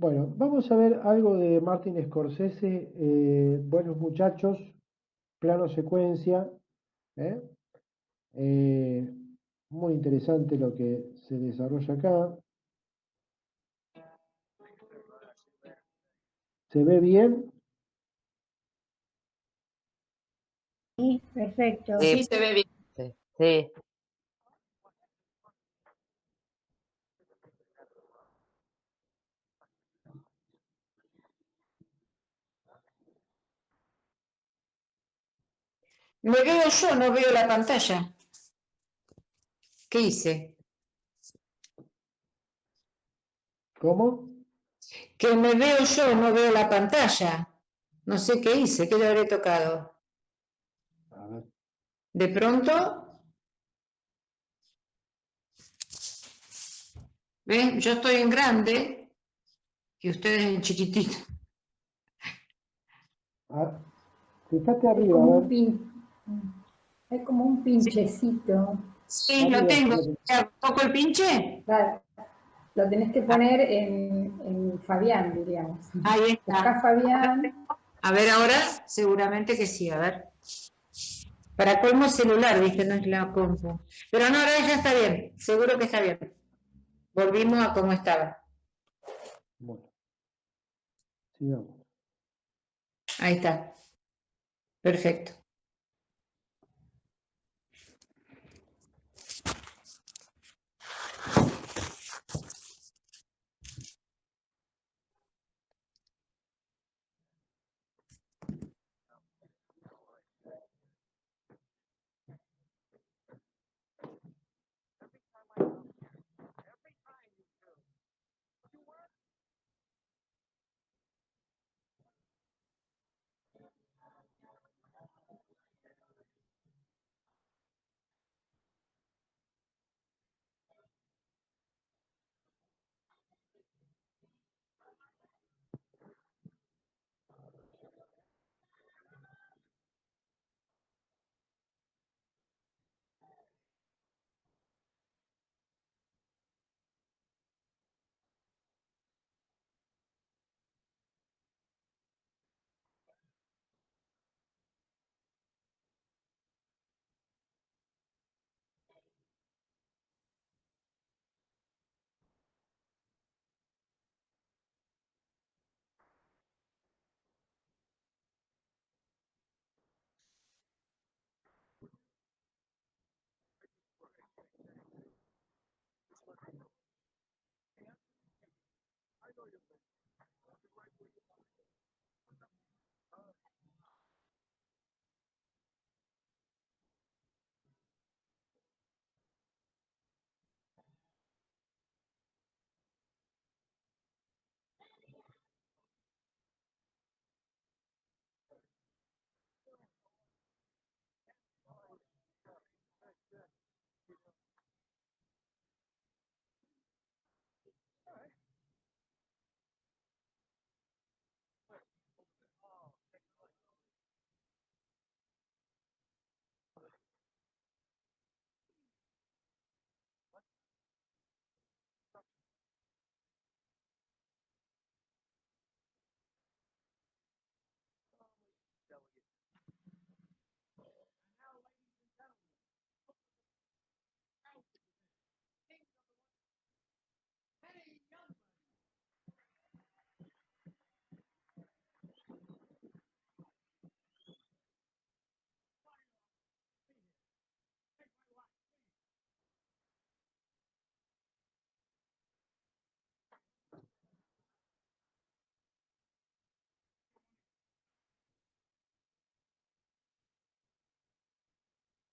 Bueno, vamos a ver algo de Martin Scorsese, Buenos Muchachos, plano secuencia. ¿eh? Muy interesante lo que se desarrolla acá. ¿Se ve bien? Sí, perfecto. Sí, se ve bien. Sí, sí. Me veo yo, no veo la pantalla. ¿Qué hice? ¿Cómo? que me veo yo, no veo la pantalla. No sé qué hice, qué le habré tocado. A ver. De pronto, ¿ven? Yo estoy en grande y ustedes en chiquitito. Ah, fíjate Es arriba, como a un ver. es como un pinchecito. Sí, lo Arriba, tengo. fíjate. ¿Toco el pinche? Claro, lo tenés que poner en Fabián, diríamos. Ahí está. Buscás Fabián. A ver ahora, seguramente que sí, a ver. Para colmo celular, viste, no es la compu. Pero no, ahora ya está bien, seguro que está bien. Volvimos a como estaba. Bueno, sigamos. Ahí está. Perfecto.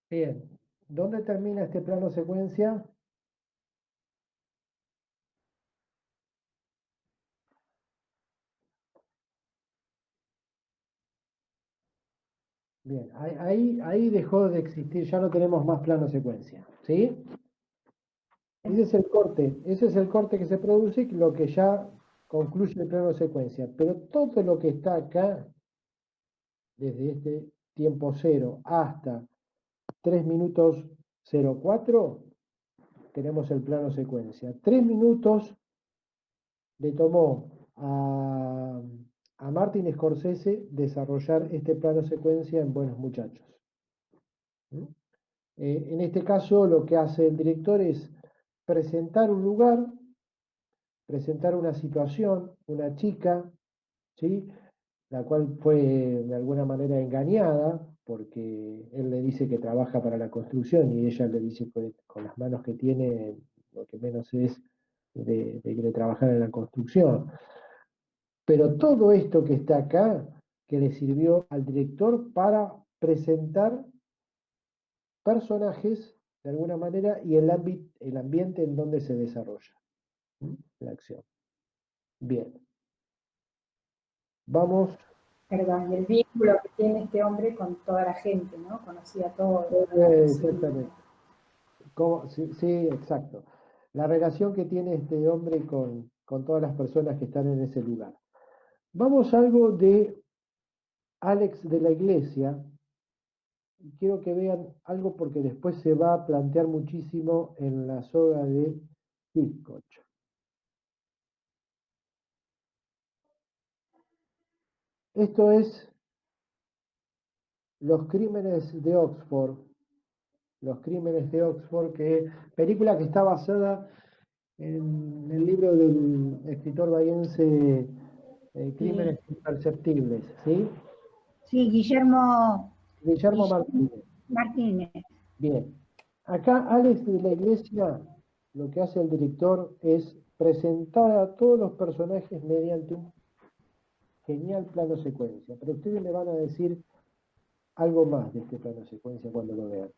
Bien, ¿dónde termina este plano secuencia? Bien, ahí dejó de existir, ya no tenemos más plano secuencia, ¿sí? Ese es el corte que se produce y lo que ya concluye el plano secuencia. Pero todo lo que está acá, desde este tiempo cero hasta 3 minutos 04, tenemos el plano secuencia. 3 minutos le tomó a Martin Scorsese desarrollar este plano secuencia en Buenos Muchachos. ¿Mm? En este caso, lo que hace el director es presentar un lugar, presentar una situación, una chica, ¿sí? La cual fue de alguna manera engañada, porque él le dice que trabaja para la construcción y ella le dice que con las manos que tiene, lo que menos es de trabajar en la construcción. Pero todo esto que está acá, que le sirvió al director para presentar personajes de alguna manera y el ambiente en donde se desarrolla, ¿m? La acción. Bien. Vamos. Perdón, y el vínculo que tiene este hombre con toda la gente, ¿no? Conocía a todos. Exactamente. Sí, sí, exacto. La relación que tiene este hombre con todas las personas que están en ese lugar. Vamos a algo de Alex de la Iglesia. Quiero que vean algo porque después se va a plantear muchísimo en la soga de Hitchcock. Esto es Los Crímenes de Oxford. Los Crímenes de Oxford, película que está basada en el libro del escritor bahiense Crímenes Imperceptibles, ¿sí? Sí, Guillermo Guillermo Martínez. Martínez. Bien. Acá Alex de la Iglesia, lo que hace el director es presentar a todos los personajes mediante un genial plano secuencia. Pero ustedes me van a decir algo más de este plano secuencia cuando lo vean.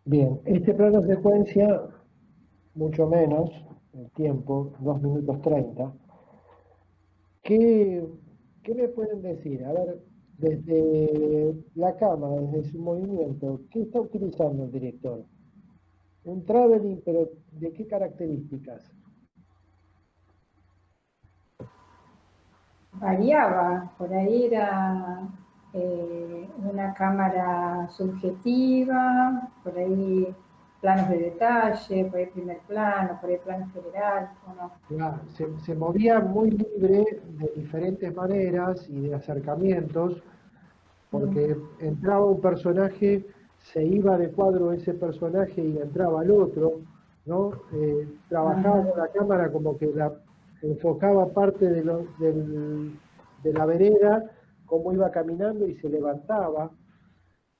Bien, este plano secuencia, mucho menos, el tiempo, 2 minutos 30. ¿Qué me pueden decir? A ver, desde la cámara, desde su movimiento, ¿qué está utilizando el director? Un traveling, pero ¿de qué características? Variaba, por ahí era una cámara subjetiva, por ahí planos de detalle, por ahí primer plano, por ahí plano general, ¿o no? Claro, se movía muy libre de diferentes maneras y de acercamientos, porque entraba un personaje, se iba de cuadro ese personaje y entraba el otro, ¿no? Trabajaba con la cámara como que la enfocaba parte de la vereda, cómo iba caminando y se levantaba.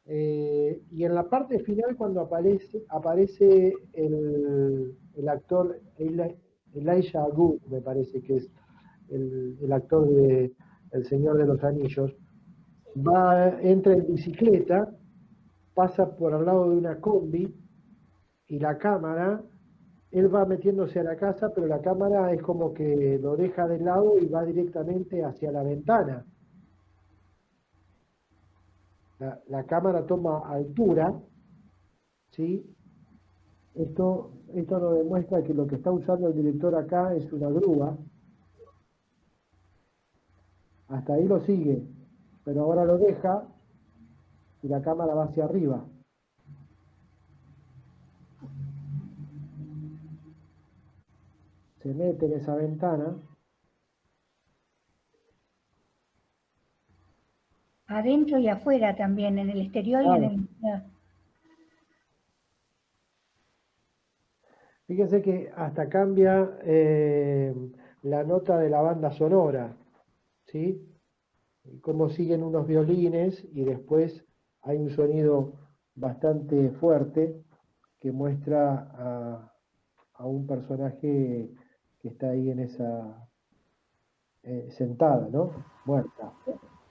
Y en la parte final, cuando aparece el actor Elijah Wood, me parece que es el actor de El Señor de los Anillos, entra en bicicleta, pasa por al lado de una combi y la cámara él va metiéndose a la casa, pero la cámara es como que lo deja de lado y va directamente hacia la ventana. La cámara toma altura, ¿sí? Esto nos demuestra que lo que está usando el director acá es una grúa. Hasta ahí lo sigue, pero ahora lo deja y la cámara va hacia arriba. Se mete en esa ventana. Adentro y afuera también, en el exterior y en el interior. Fíjense que hasta cambia la nota de la banda sonora, ¿sí? Como siguen unos violines y después hay un sonido bastante fuerte que muestra a un personaje que está ahí en esa sentada, ¿no? Muerta.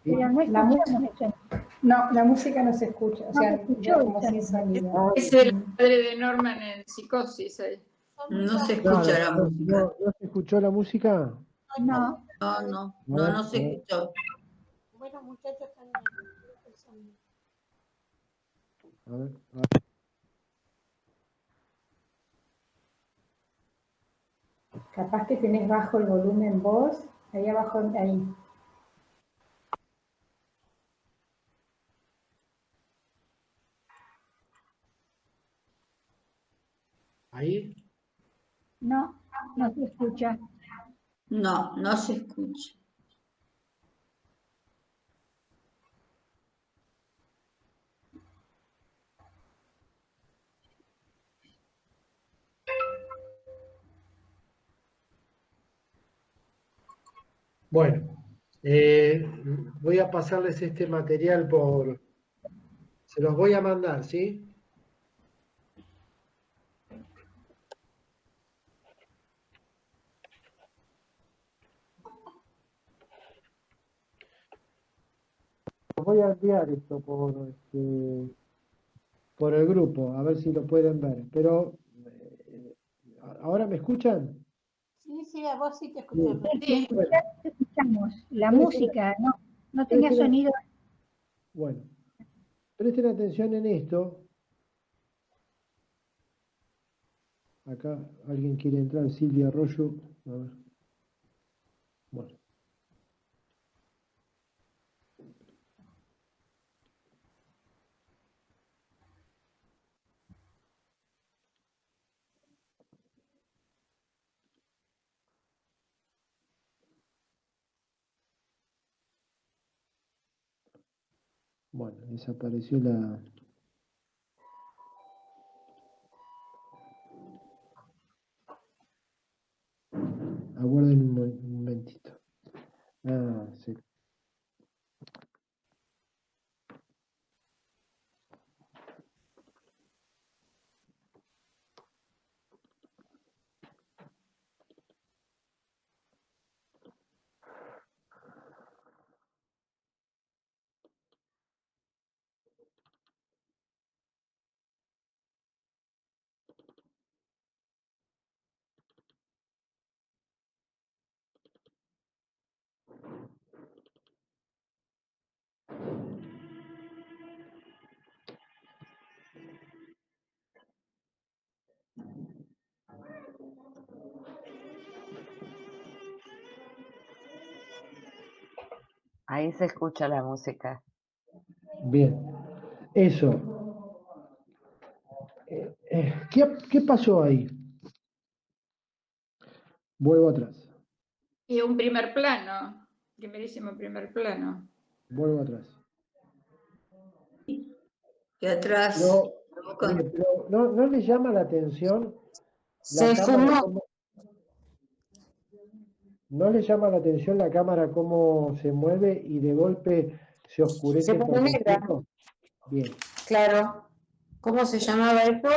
Pero no La escuchamos eso. No, la música no se escucha, o No sea, se escuchó como esa sin sonido. Es el padre de Norman en Psicosis ahí. No se Claro, escucha la no, música. ¿no se escuchó la música? No. No se escuchó. Bueno, muchachos, están el sonido. A ver, Capaz que tenés bajo el volumen vos, ahí abajo, ahí. ¿Ahí? No, no se escucha. No se escucha. Bueno, voy a pasarles este material se los voy a mandar, ¿sí? Los voy a enviar esto por el grupo, a ver si lo pueden ver. Pero, ¿ahora me escuchan? Sí, a vos sí te escuchamos. Sí, te escuchamos. La música, no tenía sonido. Bueno, presten atención en esto. Acá alguien quiere entrar, Silvia Arroyo. A ver. Bueno. Bueno, desapareció la... Aguarden un momentito. Ah, sí. Ahí se escucha la música. Bien. Eso. ¿Qué pasó ahí? Vuelvo atrás. Y un primer plano, primerísimo primer plano. Vuelvo atrás. Y atrás. Pero ¿no le llama la atención Se fumó. ¿No le llama la atención la cámara cómo se mueve y de golpe se oscurece Se por pone negra. completo? Bien. Claro. ¿Cómo se llamaba esto?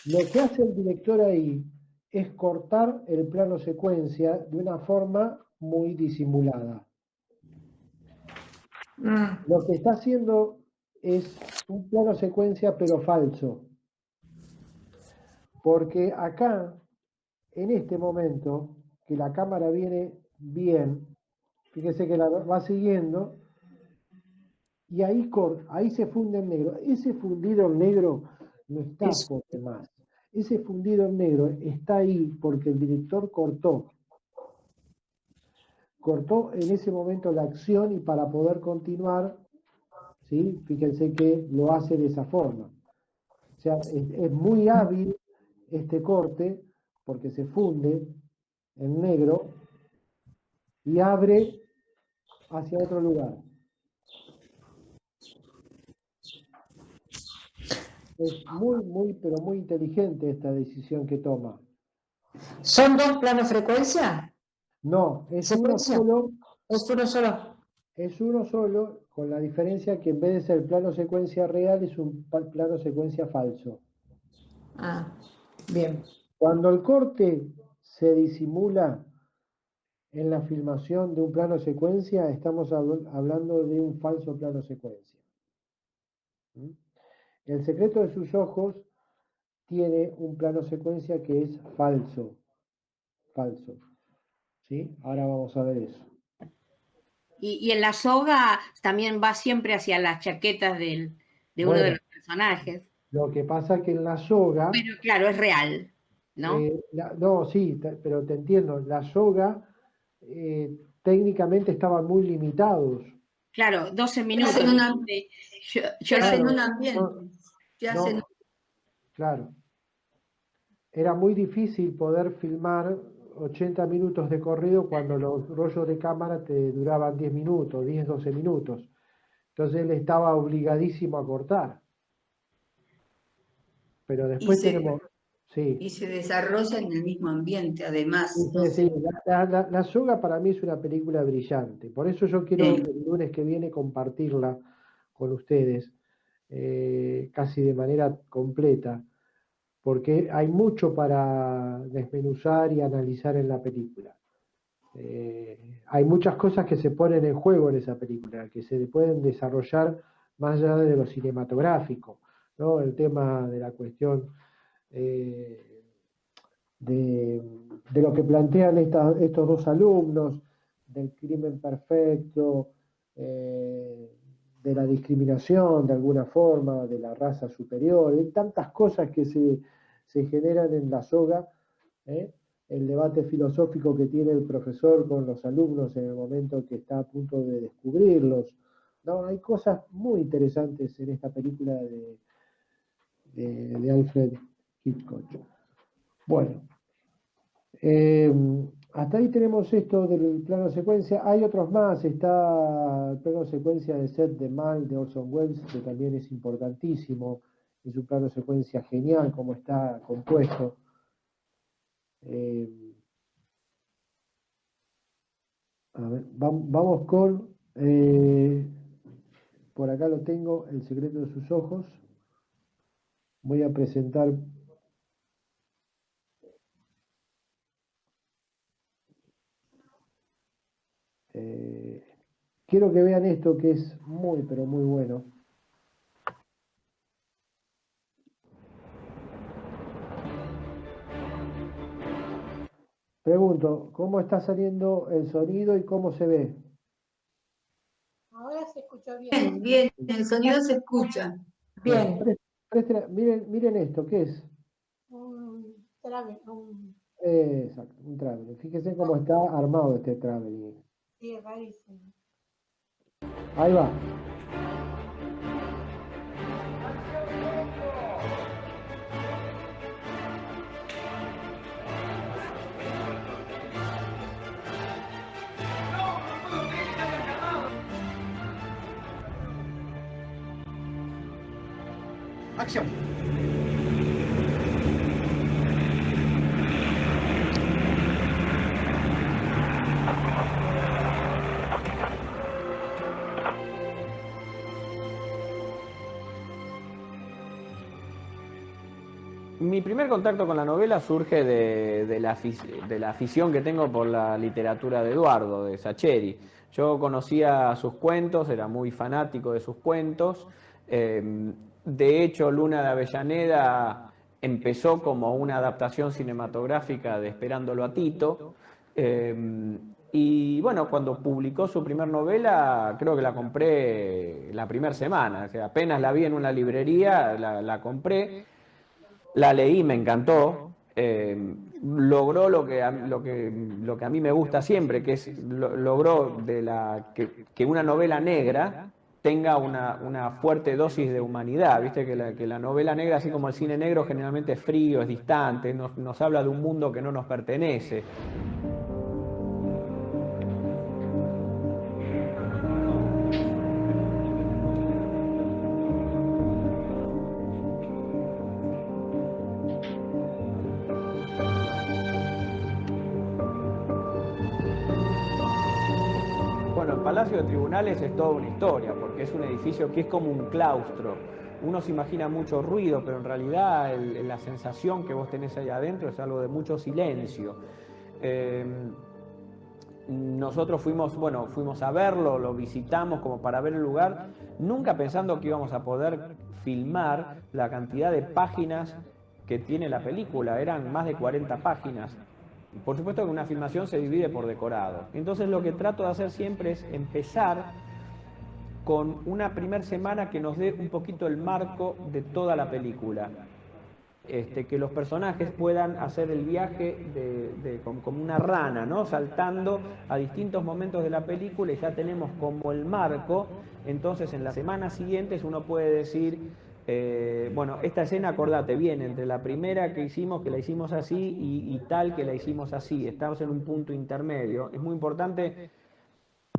Lo que hace el director ahí es cortar el plano secuencia de una forma muy disimulada. Lo que está haciendo es un plano secuencia pero falso. Porque acá en este momento, que la cámara viene bien, fíjese que la va siguiendo, y ahí se funde en negro. Ese fundido en negro no está por demás. Ese fundido en negro está ahí porque el director cortó en ese momento la acción y para poder continuar, ¿sí? Fíjense que lo hace de esa forma. O sea, es muy hábil este corte porque se funde en negro y abre hacia otro lugar. Es pero muy inteligente esta decisión que toma. ¿Son dos planos frecuencia? No, es uno ¿Secuencia? solo. ¿Es uno solo? Es uno solo, con la diferencia que en vez de ser plano secuencia real, es un plano secuencia falso. Ah, bien. Cuando el corte se disimula en la filmación de un plano secuencia, estamos hablando de un falso plano secuencia. ¿Mm? El secreto de sus ojos tiene un plano secuencia que es falso. Falso. ¿Sí? Ahora vamos a ver eso. Y en la soga también va siempre hacia las chaquetas de uno de los personajes. Lo que pasa es que en la soga... Pero claro, es real, ¿no? No, sí, pero te entiendo. La soga técnicamente estaban muy limitados. Claro, 12 minutos. Te hacen un ambiente. Claro. Era muy difícil poder filmar 80 minutos de corrido cuando los rollos de cámara te duraban 10 minutos, 10, 12 minutos. Entonces él estaba obligadísimo a cortar. Pero después tenemos... Sí. Y se desarrolla en el mismo ambiente, además. Sí, la soga para mí es una película brillante. Por eso yo quiero el lunes que viene compartirla con ustedes, casi de manera completa, porque hay mucho para desmenuzar y analizar en la película. Hay muchas cosas que se ponen en juego en esa película, que se pueden desarrollar más allá de lo cinematográfico, ¿no? El tema de la cuestión de lo que plantean estos dos alumnos, del crimen perfecto, de la discriminación de alguna forma, de la raza superior, hay tantas cosas que se generan en la soga, el debate filosófico que tiene el profesor con los alumnos en el momento que está a punto de descubrirlos. No, hay cosas muy interesantes en esta película de Alfred Hitchcock. Bueno, hasta ahí tenemos esto del plano secuencia. Hay otros más, está el plano secuencia de Set de Mal de Orson Welles, que también es importantísimo, es un plano secuencia genial como está compuesto. A ver, vamos con, por acá lo tengo, El secreto de sus ojos. Voy a presentar... quiero que vean esto que es muy, pero muy bueno. Pregunto, ¿cómo está saliendo el sonido y cómo se ve? Ahora se escuchó bien. Bien, el sonido se escucha. Bien. Miren esto, ¿qué es? Un travel, Exacto, un traveling. Fíjense cómo está armado este traveling. sí, es rarísimo. Ahí va. ¡Acción! Mi primer contacto con la novela surge de la afición que tengo por la literatura de Eduardo, de Sacheri. Yo conocía sus cuentos, era muy fanático de sus cuentos. De hecho, Luna de Avellaneda empezó como una adaptación cinematográfica de Esperándolo a Tito. Y bueno, cuando publicó su primer novela, creo que la compré la primera semana. O sea, apenas la vi en una librería, la compré, la leí, me encantó. Logró lo que a mí me gusta siempre, que es logró que una novela negra tenga una fuerte dosis de humanidad. Viste que la novela negra, así como el cine negro, generalmente es frío, es distante, nos habla de un mundo que no nos pertenece. Bueno, el Palacio de Tribunales es toda una historia, porque es un edificio que es como un claustro. Uno se imagina mucho ruido, pero en realidad la sensación que vos tenés ahí adentro es algo de mucho silencio. Nosotros fuimos a verlo, lo visitamos como para ver el lugar, nunca pensando que íbamos a poder filmar la cantidad de páginas que tiene la película. Eran más de 40 páginas. Por supuesto que una filmación se divide por decorado. Entonces lo que trato de hacer siempre es empezar con una primera semana que nos dé un poquito el marco de toda la película. Que los personajes puedan hacer el viaje como una rana, ¿no? Saltando a distintos momentos de la película, y ya tenemos como el marco. Entonces en las semanas siguientes uno puede decir, bueno, esta escena, acordate bien, entre la primera que hicimos, que la hicimos así, y tal que la hicimos así. Estamos en un punto intermedio. Es muy importante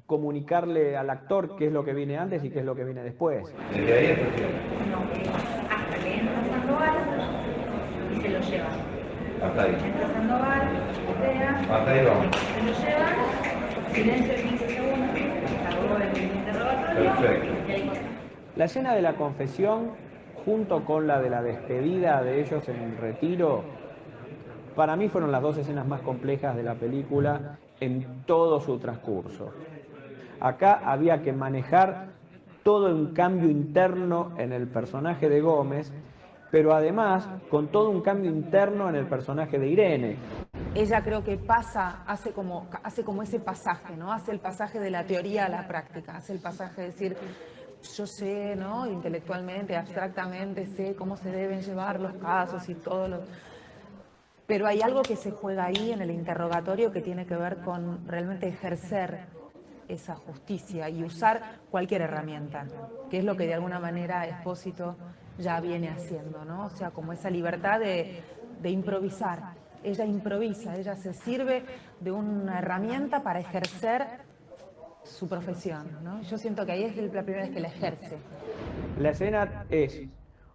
comunicarle al actor qué es lo que viene antes y qué es lo que viene después. Desde ahí hasta hasta que entra Sandoval y se lo llevan. hasta ahí. Entra Sandoval, botea, Hasta ahí vamos. se lo llevan, silencio de 15 segundos, acabó el interrogatorio. Perfecto. Y ahí La escena de la confesión, junto con la de la despedida de ellos en el retiro, para mí fueron las dos escenas más complejas de la película en todo su transcurso. Acá había que manejar todo un cambio interno en el personaje de Gómez, pero además con todo un cambio interno en el personaje de Irene. Ella creo que hace como ese pasaje, ¿no? Hace el pasaje de la teoría a la práctica, hace el pasaje de decir, yo sé, ¿no? Intelectualmente, abstractamente, sé cómo se deben llevar los casos y todo lo... Pero hay algo que se juega ahí en el interrogatorio que tiene que ver con realmente ejercer esa justicia y usar cualquier herramienta, que es lo que de alguna manera Espósito ya viene haciendo, ¿no? O sea, como esa libertad de improvisar. Ella improvisa, ella se sirve de una herramienta para ejercer su profesión, ¿no? Yo siento que ahí es la primera vez que la ejerce. La escena es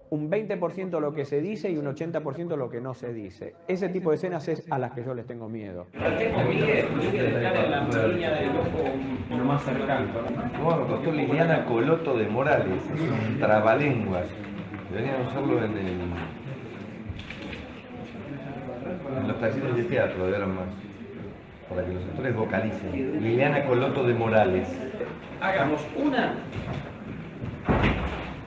un 20% lo que se dice y un 80% lo que no se dice. Ese tipo de escenas es a las que yo les tengo miedo. Tengo miedo de estar en la línea del ojo lo más cercano. ¿Cómo me costó Liliana Coloto de Morales? Es un trabalenguas. Deberían usarlo en los talleres de teatro, de ahora más. Para que los actores vocalicen. Liliana Coloto de Morales. Hagamos una.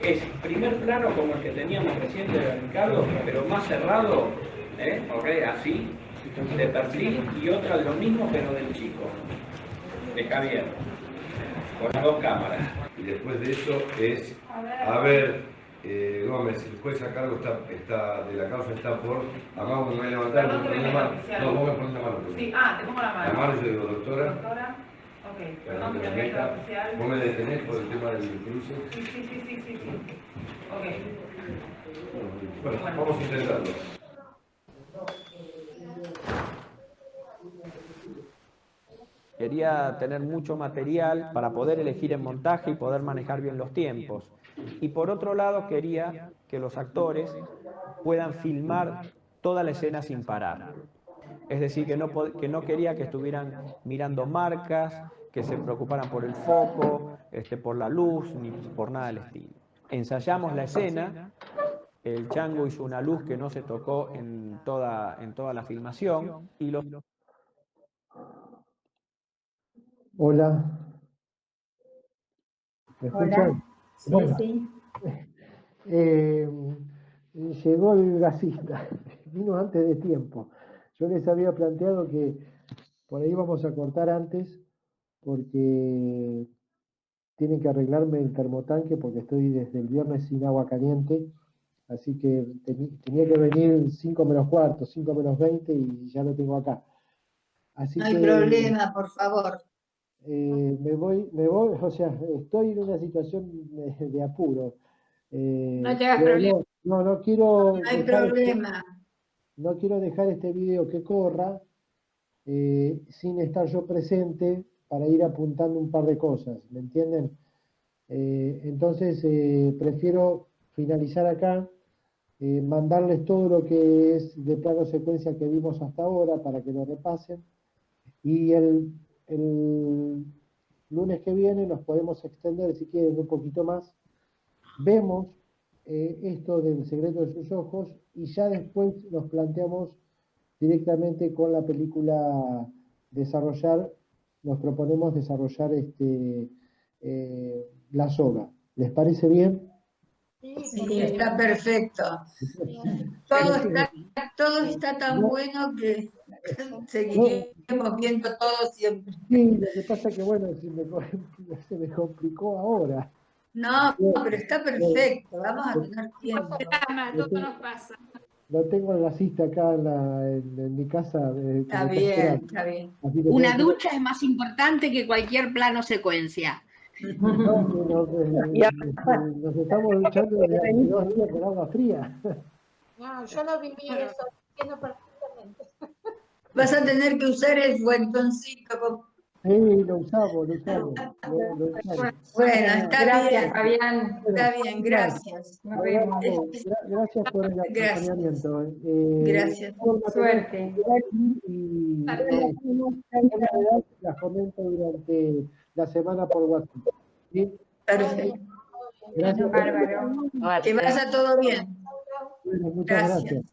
Es primer plano como el que teníamos recién de Ricardo, pero más cerrado, así, de perfil, y otra lo mismo pero del chico, de Javier, con las dos cámaras. Y después de eso es, a ver, Gómez, el juez a cargo está de la causa está por, Amado me voy a levantar, Perdón, me que pones la venga mano. el oficial. No, vos me pones la mano. Sí, te pongo la mano. La mano yo digo, doctora. Doctora, ok, Perdón que que me venga meta. el oficial. Vos me detenés por el tema del cruce. Sí. Ok. Bueno, vamos a intentarlo. Quería tener mucho material para poder elegir en montaje y poder manejar bien los tiempos. Y por otro lado quería que los actores puedan filmar toda la escena sin parar. Es decir, que no quería que estuvieran mirando marcas, que se preocuparan por el foco, por la luz, ni por nada del estilo. Ensayamos la escena, el Chango hizo una luz que no se tocó en toda la filmación, y los... Hola. ¿Me escuchan? Hola. Sí, Bueno, sí. eh, llegó el gasista, vino antes de tiempo. Yo les había planteado que por ahí vamos a cortar antes porque tienen que arreglarme el termotanque porque estoy desde el viernes sin agua caliente, así que tenía que venir 5 menos cuarto, 5 menos 20 y ya lo tengo acá. Así No hay que, problema, por favor. me voy, o sea, estoy en una situación de apuro. No te hagas Pero problema. no quiero No hay dejar problema. no quiero dejar este video que corra sin estar yo presente para ir apuntando un par de cosas, ¿me entienden? Entonces prefiero finalizar acá, mandarles todo lo que es de plano secuencia que vimos hasta ahora para que lo repasen y el lunes que viene nos podemos extender si quieren un poquito más. Vemos esto del secreto de sus ojos y ya después nos planteamos directamente con la película nos proponemos desarrollar la soga. ¿Les parece bien? Sí, está perfecto. Todo está tan bueno que seguiremos viendo todo siempre. Sí, lo que pasa es que bueno, se me complicó ahora. No, pero está perfecto, vamos a tener tiempo. Todo nos pasa. Lo tengo el gasista acá en mi casa. Está bien, está bien. Una ducha es más importante que cualquier plano secuencia. Nos estamos duchando desde hace 2 días con agua fría. No, yo no viví eso, entiendo perfectamente. Vas a tener que usar el fuentoncito. Sí, lo usamos. Bueno, está Gracias, bien. Fabián. Está bien, gracias. Nos vemos. Gracias por el acompañamiento. Gracias. Suerte. Y las comento durante la semana por WhatsApp. ¿Sí? Perfecto. Gracias. Bárbaro. Que vaya todo bien. Bueno, muchas gracias.